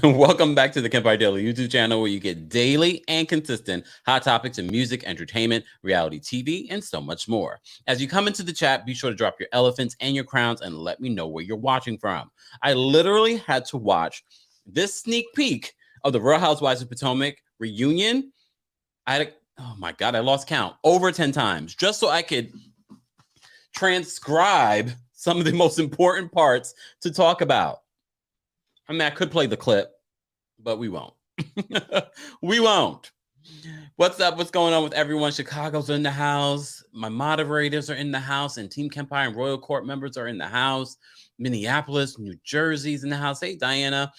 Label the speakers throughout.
Speaker 1: Welcome back to the Kempire Daily YouTube channel, where you get daily and consistent hot topics in music, entertainment, reality TV, and so much more. As you come into the chat, be sure to drop your elephants and your crowns and let me know where you're watching from. I literally had to watch this sneak peek of the Real Housewives of Potomac reunion. Oh my God, I lost count, over 10 times, just so I could transcribe some of the most important parts to talk about. I mean, I could play the clip, but we won't. We won't. What's up? What's going on with everyone? Chicago's in the house. My moderators are in the house, and Team Kempire and Royal Court members are in the house. Minneapolis, New Jersey's in the house. Hey, Diana.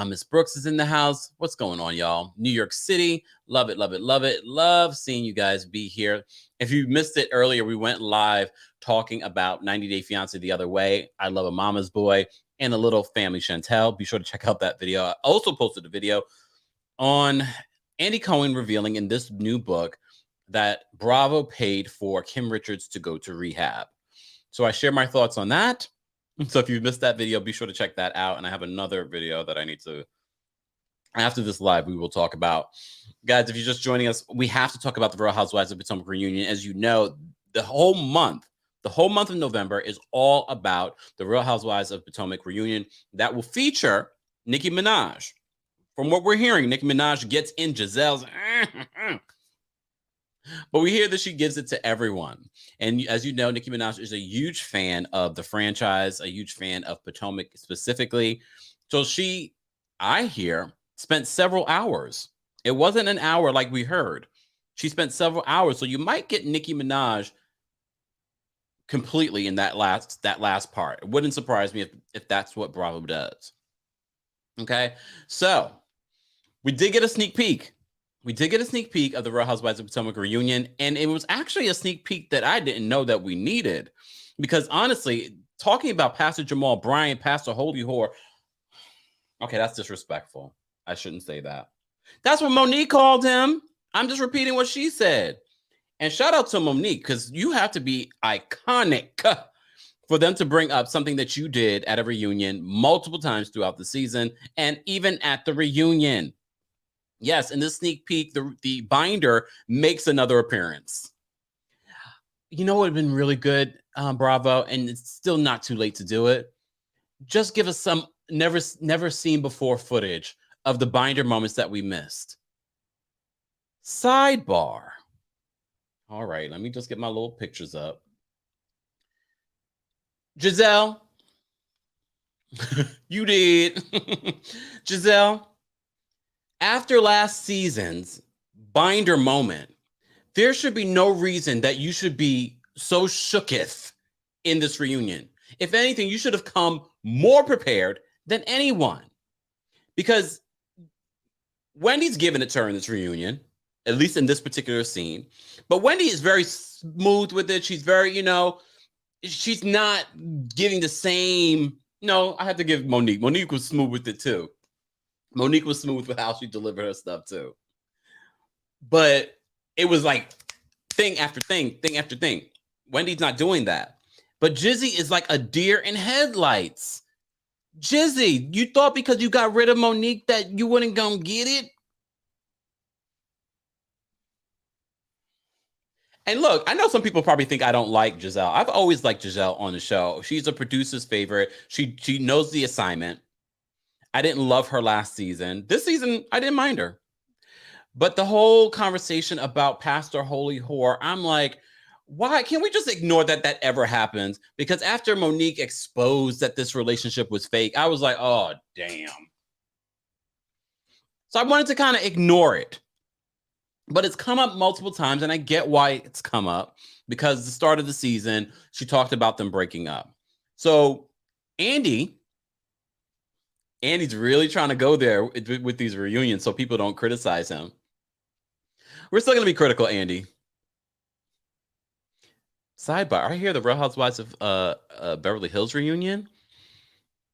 Speaker 1: Miss Brooks is in the house. What's going on, y'all? New York City. Love it, love it, love it. Love seeing you guys be here. If you missed it earlier, we went live talking about 90 Day Fiancé the other way. I Love a Mama's Boy and A Little Family Chantel. Be sure to check out that video. I also posted a video on Andy Cohen revealing in this new book that Bravo paid for Kim Richards to go to rehab. So I share my thoughts on that. So if you missed that video, be sure to check that out. And I have another video that I need to, after this live, we will talk about. Guys, if you're just joining us, we have to talk about the Real Housewives of Potomac reunion. As you know, the whole month of November is all about the Real Housewives of Potomac reunion that will feature Nicki Minaj. From what we're hearing, Nicki Minaj gets in Giselle's, but we hear that she gives it to everyone. And as you know, Nicki Minaj is a huge fan of the franchise, a huge fan of Potomac specifically. So she, I hear, spent several hours. It wasn't an hour like we heard. She spent several hours. So you might get Nicki Minaj completely in that last part. It wouldn't surprise me if that's what Bravo does. Okay, so we did get a sneak peek. We did get a sneak peek of the Real Housewives of Potomac reunion, and it was actually a sneak peek that I didn't know that we needed, because honestly, talking about Pastor Jamal Bryant, Pastor Holy Whore, okay, that's disrespectful. I shouldn't say that. That's what Monique called him. I'm just repeating what she said. And shout out to Monique, because you have to be iconic for them to bring up something that you did at a reunion multiple times throughout the season, and even at the reunion. Yes, in this sneak peek, the binder makes another appearance. You know what would have been really good, Bravo, and it's still not too late to do it. Just give us some never seen before footage of the binder moments that we missed. Sidebar. All right, let me just get my little pictures up. Giselle, you did. Giselle, after last season's binder moment, there should be no reason that you should be so shooketh in this reunion. If anything, you should have come more prepared than anyone, because Wendy's given it to her in this reunion, at least in this particular scene. But Wendy is very smooth with it. She's very, she's not giving the same. No, I have to give Monique. Monique was smooth with it too. Monique was smooth with how she delivered her stuff too. But it was like thing after thing, thing after thing. Wendy's not doing that. But Jizzy is like a deer in headlights. Jizzy, you thought because you got rid of Monique that you wouldn't gonna get it? And look, I know some people probably think I don't like Giselle. I've always liked Giselle on the show. She's a producer's favorite. She knows the assignment. I didn't love her last season. This season, I didn't mind her. But the whole conversation about Pastor Holy Whore, I'm like, why can't we just ignore that ever happened? Because after Monique exposed that this relationship was fake, I was like, oh, damn. So I wanted to kind of ignore it. But it's come up multiple times, and I get why it's come up, because the start of the season, she talked about them breaking up. So Andy's really trying to go there with these reunions so people don't criticize him. We're still going to be critical, Andy. Sidebar, I hear the Real Housewives of Beverly Hills reunion.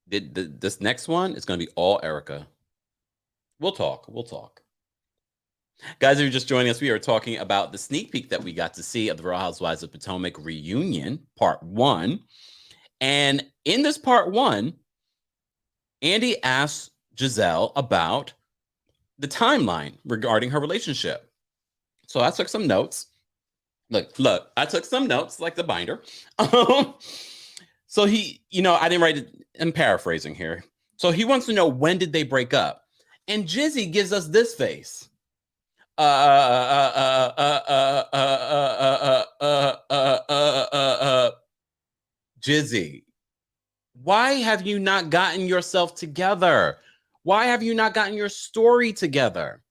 Speaker 1: This next one is going to be all Erica. We'll talk. Guys, if you're just joining us, we are talking about the sneak peek that we got to see of the Real Housewives of Potomac reunion, part 1. And in this part 1, Andy asked Giselle about the timeline regarding her relationship. So I took some notes. Look, I took some notes like the binder. So he, I didn't write it. I'm paraphrasing here. So he wants to know, when did they break up? And Jizzy gives us this face. Jizzy, why have you not gotten yourself together? Why have you not gotten your story together?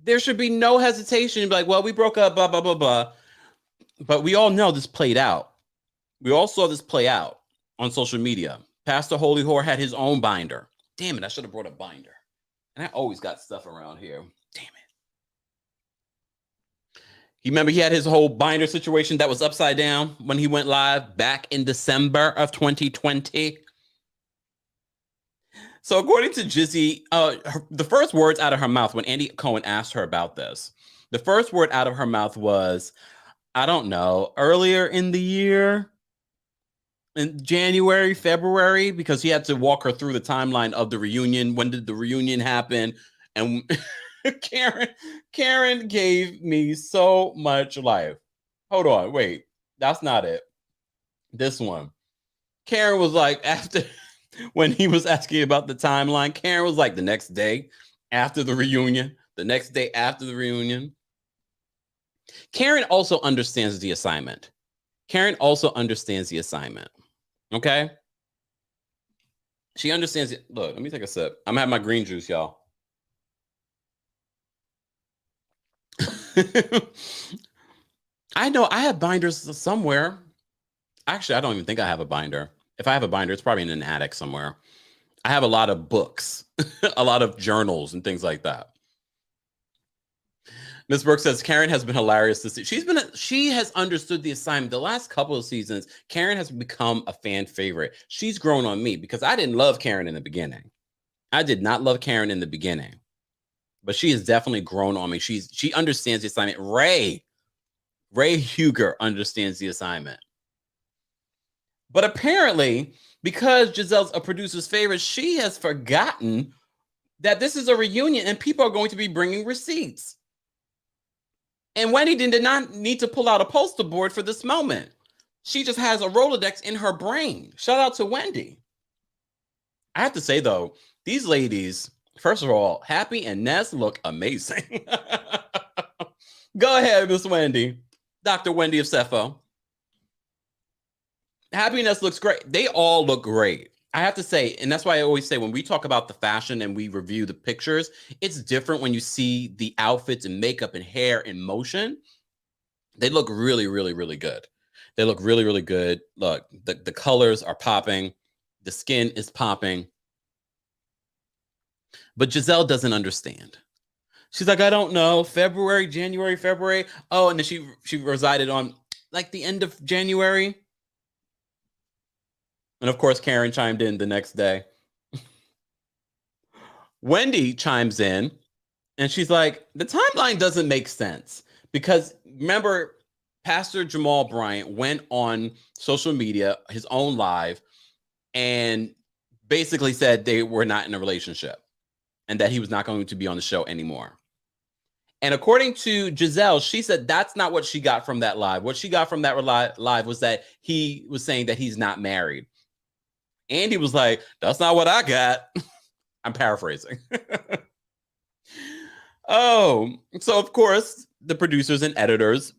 Speaker 1: There should be no hesitation. Like, well, we broke up, blah, blah, blah, blah. But we all know this played out. We all saw this play out on social media. Pastor Holy Whore had his own binder. Damn it, I should have brought a binder. And I always got stuff around here. Damn it. You remember he had his whole binder situation that was upside down when he went live back in December of 2020. So according to Jizzy, the first words out of her mouth when Andy Cohen asked her about this, the first word out of her mouth was, I don't know, earlier in the year, in January, February, because he had to walk her through the timeline of the reunion. When did the reunion happen? And Karen gave me so much life. Hold on, wait, that's not it. This one. Karen was like, after, when he was asking about the timeline, Karen was like, the next day after the reunion, the next day after the reunion. Karen also understands the assignment. Karen also understands the assignment. Okay? She understands it. Look, let me take a sip. I'm having my green juice, y'all. I know I have binders somewhere. Actually, I don't even think I have a binder. If I have a binder, it's probably in an attic somewhere. I have a lot of books, a lot of journals and things like that. Ms. Brooks says Karen has been hilarious to see. She has understood the assignment. The last couple of seasons, Karen has become a fan favorite. She's grown on me because I didn't love Karen in the beginning. I did not love Karen in the beginning, but she has definitely grown on me. She understands the assignment. Ray Huger understands the assignment. But apparently, because Giselle's a producer's favorite, she has forgotten that this is a reunion and people are going to be bringing receipts. And Wendy did not need to pull out a poster board for this moment. She just has a Rolodex in her brain. Shout out to Wendy. I have to say, though, these ladies, first of all, Happy and Ness look amazing. Go ahead, Miss Wendy. Dr. Wendy of Cepho. Happy and Ness looks great. They all look great. I have to say, and that's why I always say when we talk about the fashion and we review the pictures, it's different when you see the outfits and makeup and hair in motion. They look really, really, really good. They look really, really good. Look, the colors are popping. The skin is popping. But Giselle doesn't understand. She's like, I don't know, January, February. Oh, and then she resided on like the end of January. And of course, Karen chimed in the next day. Wendy chimes in and she's like, the timeline doesn't make sense because remember, Pastor Jamal Bryant went on social media, his own live, and basically said they were not in a relationship and that he was not going to be on the show anymore. And according to Giselle, she said that's not what she got from that live. What she got from that live was that he was saying that he's not married. Andy was like, that's not what I got. I'm paraphrasing. Oh, so of course, the producers and editors,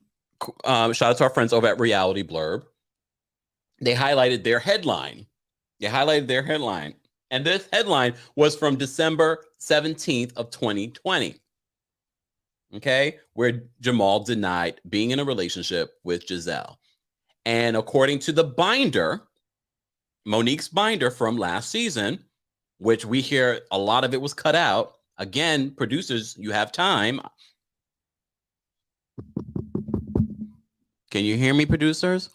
Speaker 1: shout out to our friends over at Reality Blurb, they highlighted their headline. And this headline was from December 17th of 2020. Okay, where Jamal denied being in a relationship with Giselle. And according to the binder, Monique's binder from last season, which we hear a lot of it was cut out. Again, producers, you have time. Can you hear me, producers?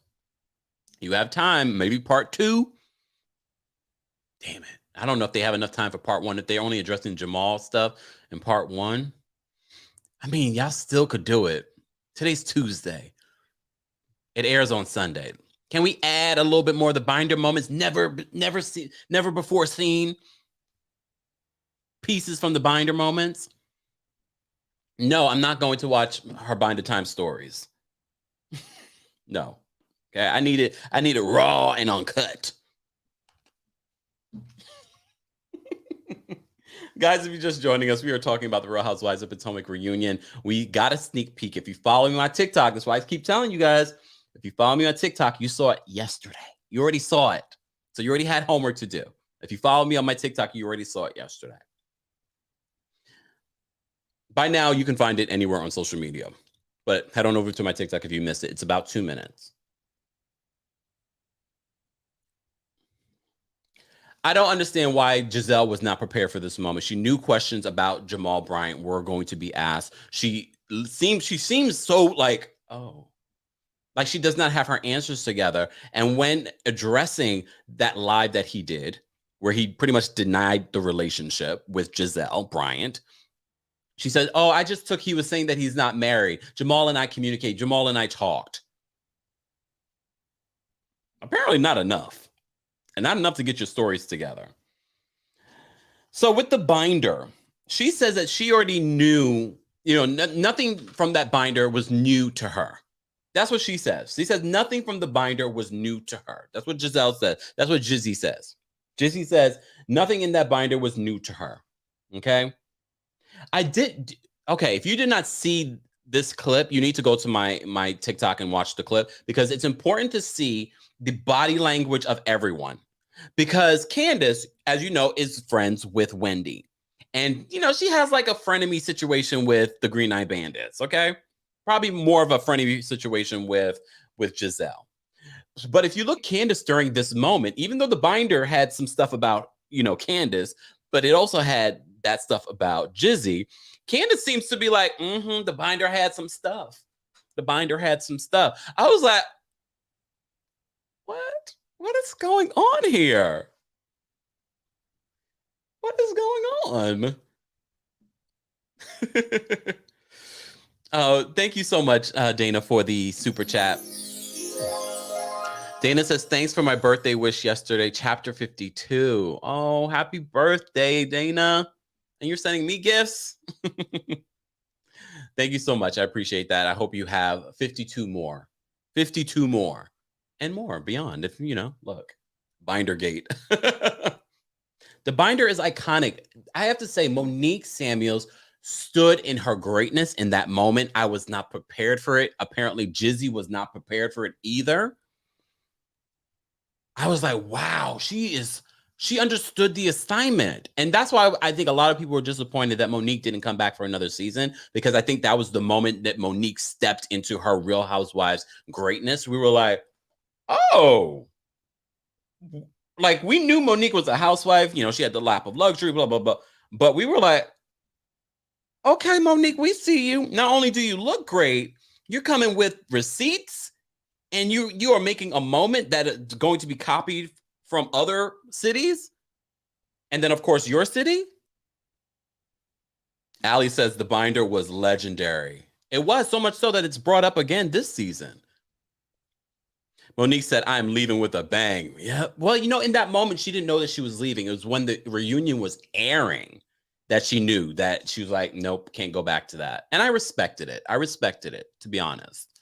Speaker 1: You have time. Maybe part 2. Damn it. I don't know if they have enough time for part 1. If they're only addressing Jamal stuff in part 1. I mean, y'all still could do it. Today's Tuesday. It airs on Sunday. Can we add a little bit more of the binder moments? Never before seen pieces from the binder moments. No, I'm not going to watch her binder time stories. No. Okay, I need it raw and uncut. Guys, if you're just joining us, we are talking about the Real Housewives of Potomac reunion. We got a sneak peek. If you follow me on TikTok, that's why I keep telling you guys, if you follow me on TikTok, you saw it yesterday. You already saw it. So you already had homework to do. If you follow me on my TikTok, you already saw it yesterday. By now, you can find it anywhere on social media. But head on over to my TikTok if you missed it. It's about 2 minutes. I don't understand why Giselle was not prepared for this moment. She knew questions about Jamal Bryant were going to be asked. She seems so like, oh, like she does not have her answers together. And when addressing that live that he did, where he pretty much denied the relationship with Giselle Bryant, she said, oh, I just took he was saying that he's not married. Jamal and I communicate. Jamal and I talked. Apparently not enough. And not enough to get your stories together. So with the binder, she says that she already knew, nothing from that binder was new to her. That's what she says. She says nothing from the binder was new to her. That's what Giselle says. That's what Jizzy says. Jizzy says nothing in that binder was new to her. Okay. Okay, if you did not see this clip, you need to go to my TikTok and watch the clip because it's important to see the body language of everyone. Because Candace, as you know, is friends with Wendy. And, she has like a frenemy situation with the Green Eye Bandits, okay? Probably more of a frenemy situation with Giselle. But if you look Candace during this moment, even though the binder had some stuff about, Candace, but it also had that stuff about Jizzy, Candace seems to be like, the binder had some stuff. The binder had some stuff. I was like, what? What is going on here? What is going on? Oh, thank you so much, Dana, for the super chat. Dana says, thanks for my birthday wish yesterday, chapter 52. Oh, happy birthday, Dana. And you're sending me gifts? Thank you so much. I appreciate that. I hope you have 52 more. 52 more. And more beyond. If, look, Bindergate. The binder is iconic. I have to say, Monique Samuels stood in her greatness in that moment. I was not prepared for it. Apparently, Jizzy was not prepared for it either. I was like, wow, she understood the assignment. And that's why I think a lot of people were disappointed that Monique didn't come back for another season, because I think that was the moment that Monique stepped into her Real Housewives greatness. We were like, oh, like we knew Monique was a housewife, she had the lap of luxury, blah, blah, blah. But we were like, okay, Monique, we see you. Not only do you look great, you're coming with receipts and you are making a moment that is going to be copied from other cities. And then, of course, your city. Allie says the binder was legendary. It was so much so that it's brought up again this season. Monique said, I'm leaving with a bang. Yeah. Well, in that moment, she didn't know that she was leaving. It was when the reunion was airing that she knew that she was like, nope, can't go back to that. And I respected it. To be honest.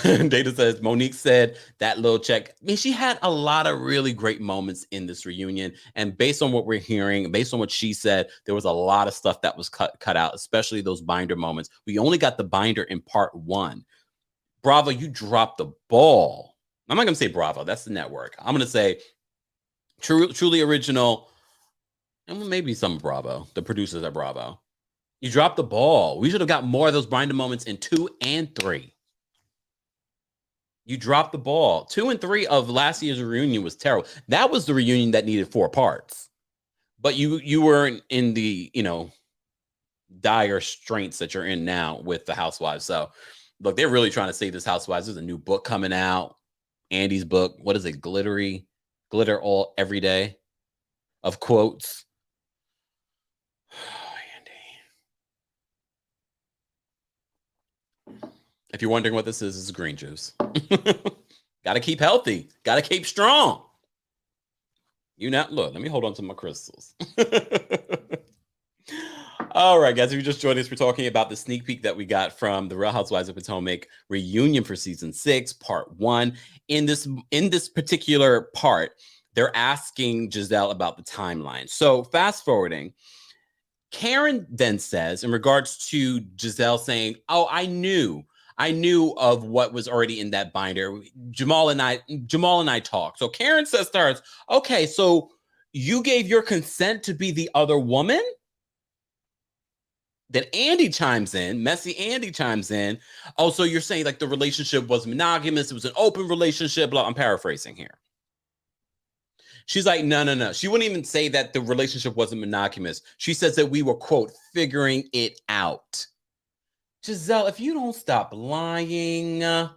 Speaker 1: Data says, Monique said that little check. I mean, she had a lot of really great moments in this reunion. And based on what we're hearing, based on what she said, there was a lot of stuff that was cut out, especially those binder moments. We only got the binder in part 1. Bravo, you dropped the ball. I'm not going to say Bravo. That's the network. I'm going to say truly original. And maybe some Bravo, the producers at Bravo. You dropped the ball. We should have got more of those binder moments in 2 and 3. You dropped the ball. 2 and 3 of last year's reunion was terrible. That was the reunion that needed 4 parts. But you weren't in the, dire straits that you're in now with the Housewives. So, look, they're really trying to save this Housewives. There's a new book coming out. Andy's book. What is it? Glitter all every day of quotes. Andy. If you're wondering what this is green juice. Got to keep healthy. Got to keep strong. You not look. Let me hold on to my crystals. All right, guys, if you just joined us, we're talking about the sneak peek that we got from the Real Housewives of Potomac reunion for season 6, part 1. In this particular part, they're asking Giselle about the timeline. So fast forwarding, Karen then says, in regards to Giselle saying, "Oh, I knew of what was already in that binder. Jamal and I talked." So Karen says to her, "Okay, so you gave your consent to be the other woman?" Then Andy chimes in, messy Andy chimes in. "Oh, so you're saying like the relationship was monogamous, it was an open relationship, blah." I'm paraphrasing here. She's like, no. She wouldn't even say that the relationship wasn't monogamous. She says that we were, quote, figuring it out. Giselle, if you don't stop lying, I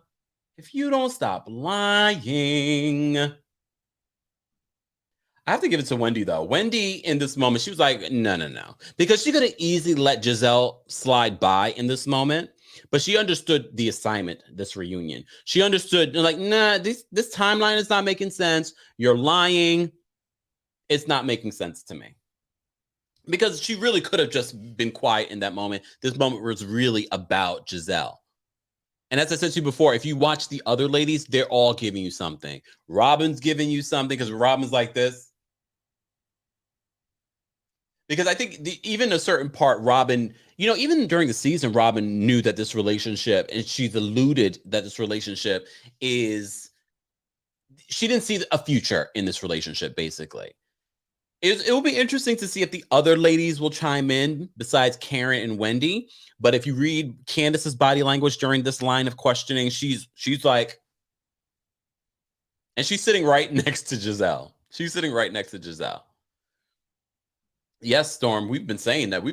Speaker 1: have to give it to Wendy, though. Wendy, in this moment, she was like, no. Because she could have easily let Giselle slide by in this moment. But she understood the assignment, this reunion. She understood, like, nah, this timeline is not making sense. You're lying. It's not making sense to me. Because she really could have just been quiet in that moment. This moment was really about Giselle. And as I said to you before, if you watch the other ladies, they're all giving you something. Robin's giving you something because Robin's like this. Because I think even a certain part, Robin, even during the season, Robin knew that this relationship, and she's alluded that this relationship she didn't see a future in this relationship, basically. It will be interesting to see if the other ladies will chime in besides Karen and Wendy. But if you read Candace's body language during this line of questioning, she's like, and she's sitting right next to Giselle. Yes, Storm, we've been saying that.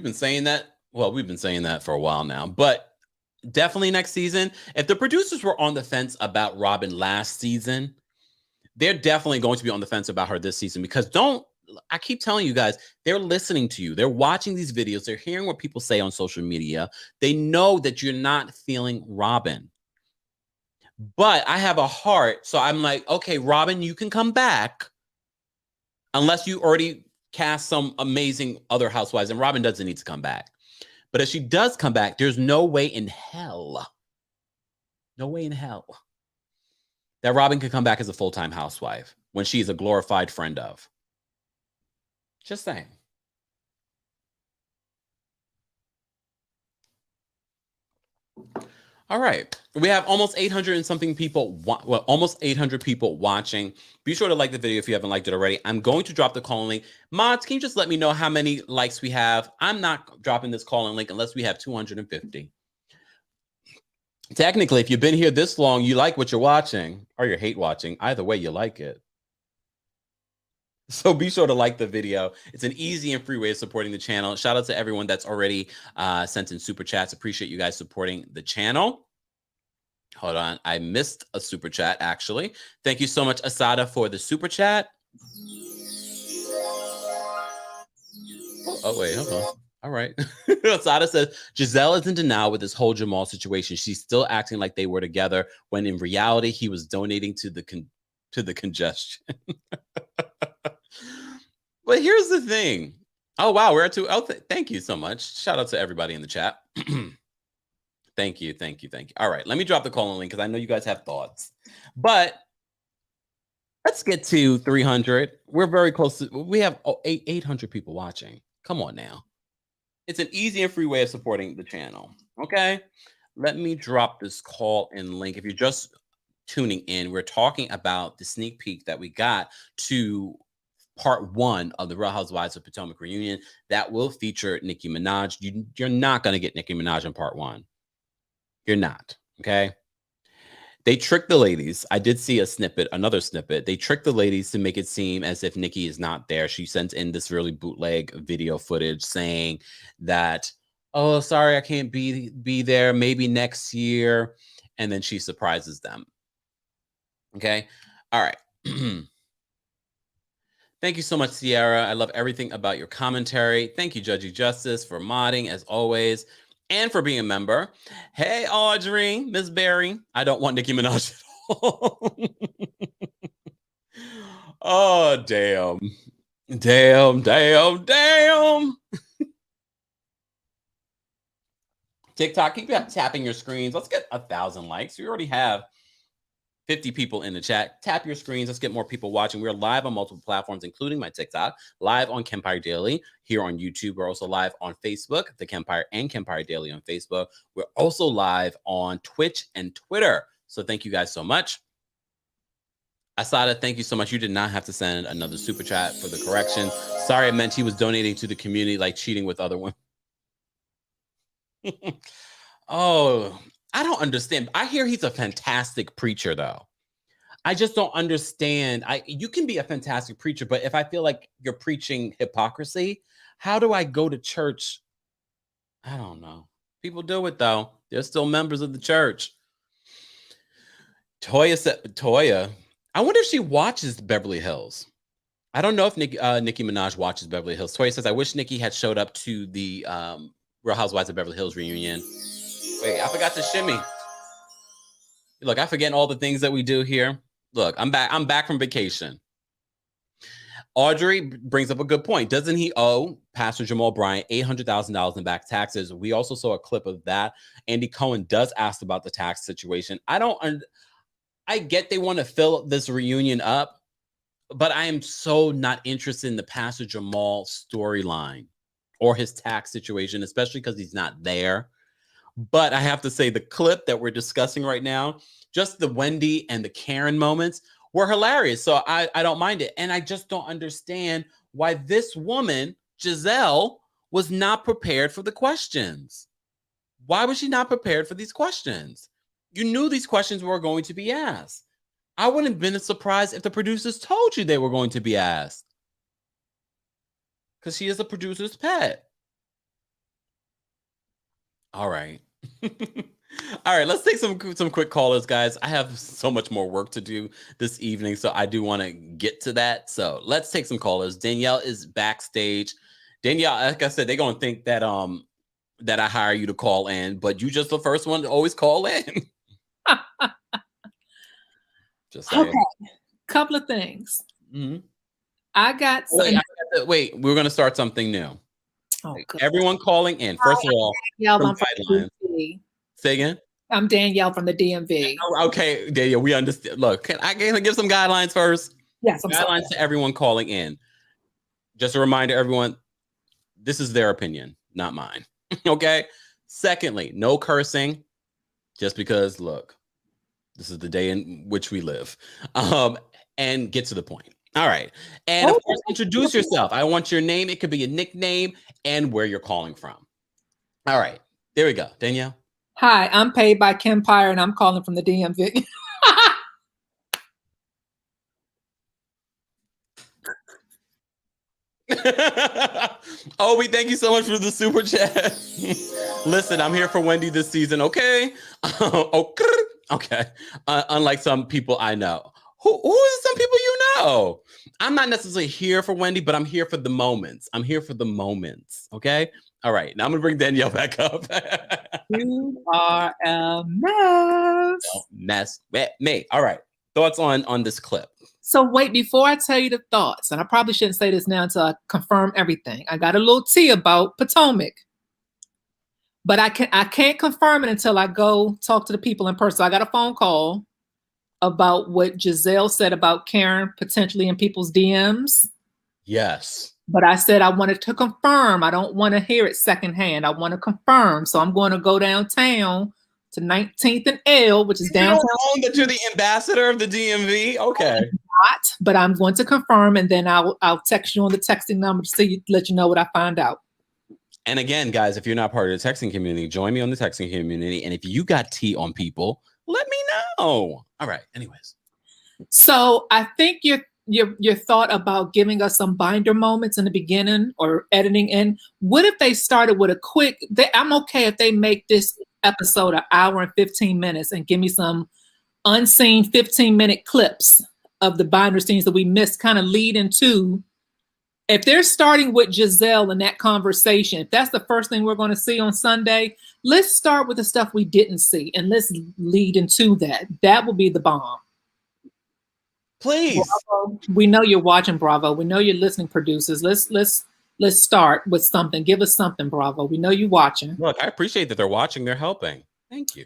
Speaker 1: Well, we've been saying that for a while now, but definitely next season. If the producers were on the fence about Robin last season, they're definitely going to be on the fence about her this season, because I keep telling you guys, they're listening to you. They're watching these videos. They're hearing what people say on social media. They know that you're not feeling Robin. But I have a heart, so I'm like, okay, Robin, you can come back unless you already cast some amazing other housewives, and Robin doesn't need to come back. But if she does come back, there's no way in hell that Robin could come back as a full-time housewife when she's a glorified friend of. Just saying. All right. We have almost 800 and something people, almost 800 people watching. Be sure to like the video if you haven't liked it already. I'm going to drop the call link. Mods, can you just let me know how many likes we have? I'm not dropping this call link unless we have 250. Technically, if you've been here this long, you like what you're watching, or you hate watching. Either way, you like it. So be sure to like the video. It's an easy and free way of supporting the channel. Shout out to everyone that's already sent in super chats. Appreciate you guys supporting the channel. Hold on. I missed a super chat, actually. Thank you so much, Asada, for the super chat. Oh, wait, hold on. All right. Asada says, Giselle is in denial with this whole Jamal situation. She's still acting like they were together when in reality, he was donating to the congestion. But here's the thing. Oh, wow. We're at two. Oh, thank you so much. Shout out to everybody in the chat. Thank you. All right. Let me drop the call link because I know you guys have thoughts. But let's get to 300. We're very close to, we have 800 people watching. Come on now. It's an easy and free way of supporting the channel. Okay. Let me drop this call in link. If you're just tuning in, we're talking about the sneak peek that we got to part 1 of the Real Housewives of Potomac reunion that will feature Nicki Minaj. You're not going to get Nicki Minaj in part 1. You're not. Okay. They tricked the ladies. I did see another snippet. They tricked the ladies to make it seem as if Nicki is not there. She sent in this really bootleg video footage saying that, oh, sorry, I can't be there. Maybe next year. And then she surprises them. Okay. All right. Thank you so much, Sierra. I love everything about your commentary. Thank you, Judgy Justice, for modding as always, and for being a member. Hey, Audrey, Miss Barry. I don't want Nicki Minaj Oh, damn. Damn. TikTok, keep tapping your screens. Let's get 1,000 likes. We already have 50 people in the chat. Tap your screens. Let's get more people watching. We're live on multiple platforms, including my TikTok, live on Kempire Daily here on YouTube. We're also live on Facebook, TheKempire and Kempire Daily on Facebook. We're also live on Twitch and Twitter. So thank you guys so much. Asada, thank you so much. You did not have to send another super chat for the correction. Sorry, it meant he was donating to the community, like cheating with other women. Oh, I don't understand. I hear he's a fantastic preacher, though. I just don't understand. You can be a fantastic preacher, but if I feel like you're preaching hypocrisy, how do I go to church? I don't know. People do it, though. They're still members of the church. Toya, I wonder if she watches Beverly Hills. I don't know if Nicki Minaj watches Beverly Hills. Toya says, I wish Nicki had showed up to the Real Housewives of Beverly Hills reunion. Wait, I forgot to shimmy. Look, I forget all the things that we do here. Look, I'm back from vacation. Audrey brings up a good point. Doesn't he owe Pastor Jamal Bryant $800,000 in back taxes? We also saw a clip of that. Andy Cohen does ask about the tax situation. I get they want to fill this reunion up, but I am so not interested in the Pastor Jamal storyline or his tax situation, especially because he's not there. But I have to say the clip that we're discussing right now, just the Wendy and the Karen moments were hilarious. So I don't mind it. And I just don't understand why this woman, Giselle, was not prepared for the questions. Why was she not prepared for these questions? You knew these questions were going to be asked. I wouldn't have been surprised if the producers told you they were going to be asked. Because she is a producer's pet. All right. All right, let's take some quick callers, guys. I have so much more work to do this evening, so I do want to get to that. So let's take some callers. Danielle is backstage. Danielle, like I said, they're going to think that that I hire you to call in, but you just the first one to always call in. Just saying.
Speaker 2: Okay, couple of things.
Speaker 1: Mm-hmm.
Speaker 2: I got
Speaker 1: wait, we're going to start something new.
Speaker 2: Oh,
Speaker 1: everyone calling in. First of all,
Speaker 2: Danielle, from
Speaker 1: say again.
Speaker 2: I'm Danielle from the DMV.
Speaker 1: Oh, okay, Danielle, we understand. Look, can I give some guidelines first?
Speaker 2: Yes,
Speaker 1: guidelines to everyone calling in. Just a reminder, everyone, this is their opinion, not mine. Okay. Secondly, no cursing, just because, look, this is the day in which we live. And get to the point. All right. And of course, introduce yourself. I want your name. It could be a nickname and where you're calling from. All right. There we go. Danielle.
Speaker 2: Hi, I'm paid by Kempire and I'm calling from the DMV.
Speaker 1: Oh, we thank you so much for the super chat. Listen, I'm here for Wendy this season. Okay. Okay. Unlike some people I know. Who is some people you know? I'm not necessarily here for Wendy, but I'm here for the moments. I'm here for the moments. Okay. All right. Now I'm going to bring Danielle back up.
Speaker 2: You are a mess.
Speaker 1: Don't mess with me. All right. Thoughts on this clip.
Speaker 2: So wait, before I tell you the thoughts, and I probably shouldn't say this now until I confirm everything. I got a little tea about Potomac. But I can't confirm it until I go talk to the people in person. So I got a phone call about what Giselle said about Karen potentially in people's DMs.
Speaker 1: Yes.
Speaker 2: But I said I wanted to confirm. I don't want to hear it secondhand. I want to confirm. So I'm going to go downtown to 19th and L, which is downtown.
Speaker 1: You know that you're the ambassador of the DMV? Okay.
Speaker 2: Not, but I'm going to confirm, and then I'll text you on the texting number to let you know what I find out.
Speaker 1: And again, guys, if you're not part of the texting community, join me on the texting community. And if you got tea on people, let me know. All right. Anyways.
Speaker 2: So I think your thought about giving us some binder moments in the beginning or editing in, what if they started with a quick, I'm okay if they make this episode an hour and 15 minutes and give me some unseen 15-minute clips of the binder scenes that we missed kind of lead into if they're starting with Giselle in that conversation, if that's the first thing we're going to see on Sunday, let's start with the stuff we didn't see and let's lead into that. That will be the bomb.
Speaker 1: Please.
Speaker 2: Bravo. We know you're watching, Bravo. We know you're listening, producers. Let's start with something. Give us something, Bravo. We know you're watching.
Speaker 1: Look, I appreciate that they're watching. They're helping. Thank you.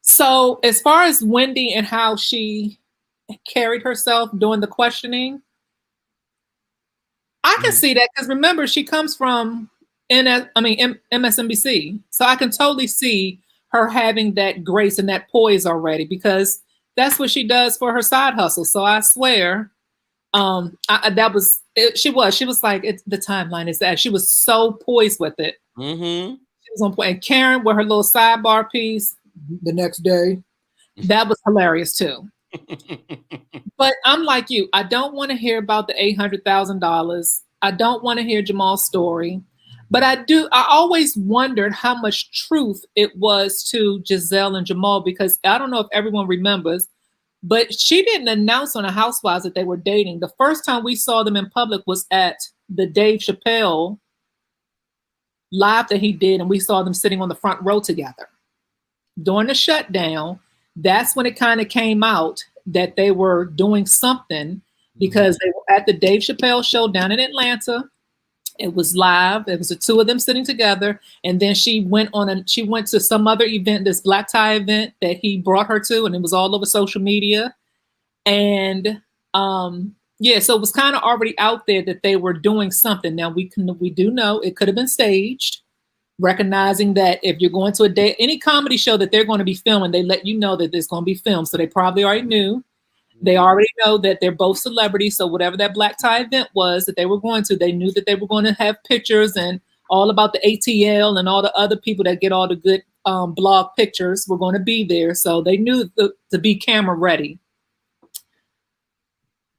Speaker 2: So as far as Wendy and how she carried herself during the questioning, I can see that because remember, she comes from MSNBC. So I can totally see her having that grace and that poise already because that's what she does for her side hustle. So I swear, she was like, the timeline is that she was so poised with it.
Speaker 1: Mm-hmm.
Speaker 2: She was on point. And Karen with her little sidebar piece the next day, that was hilarious too. But I'm like you, I don't want to hear about the $800,000. I don't want to hear Jamal's story. But I always wondered how much truth it was to Giselle and Jamal, because I don't know if everyone remembers, but she didn't announce on the Housewives that they were dating. The first time we saw them in public was at the Dave Chappelle live that he did, and we saw them sitting on the front row together. During the shutdown, that's when it kind of came out that they were doing something, because they were at the Dave Chappelle show down in Atlanta. It was live. It was the two of them sitting together. And then she went to some other event, this black tie event that he brought her to, and it was all over social media. And so it was kind of already out there that they were doing something. Now we do know it could have been staged, recognizing that if you're going to any comedy show that they're going to be filming, they let you know that there's going to be filmed. So they probably already knew. They already know that they're both celebrities. So whatever that black tie event was that they were going to, they knew that they were going to have pictures and all about the ATL and all the other people that get all the good blog pictures were going to be there. So they knew to be camera ready.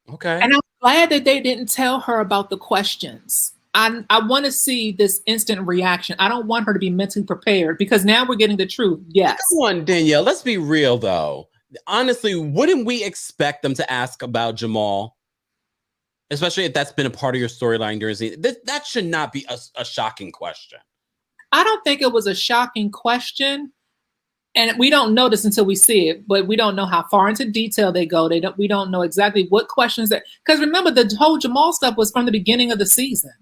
Speaker 1: Okay.
Speaker 2: And I'm glad that they didn't tell her about the questions. I want to see this instant reaction. I don't want her to be mentally prepared, because now we're getting the truth. Yes.
Speaker 1: Come on, Danielle. Let's be real, though. Honestly, wouldn't we expect them to ask about Jamal? Especially if that's been a part of your storyline during the that should not be a shocking question.
Speaker 2: I don't think it was a shocking question. And we don't know this until we see it, but we don't know how far into detail they go. We don't know exactly what questions because remember, the whole Jamal stuff was from the beginning of the season.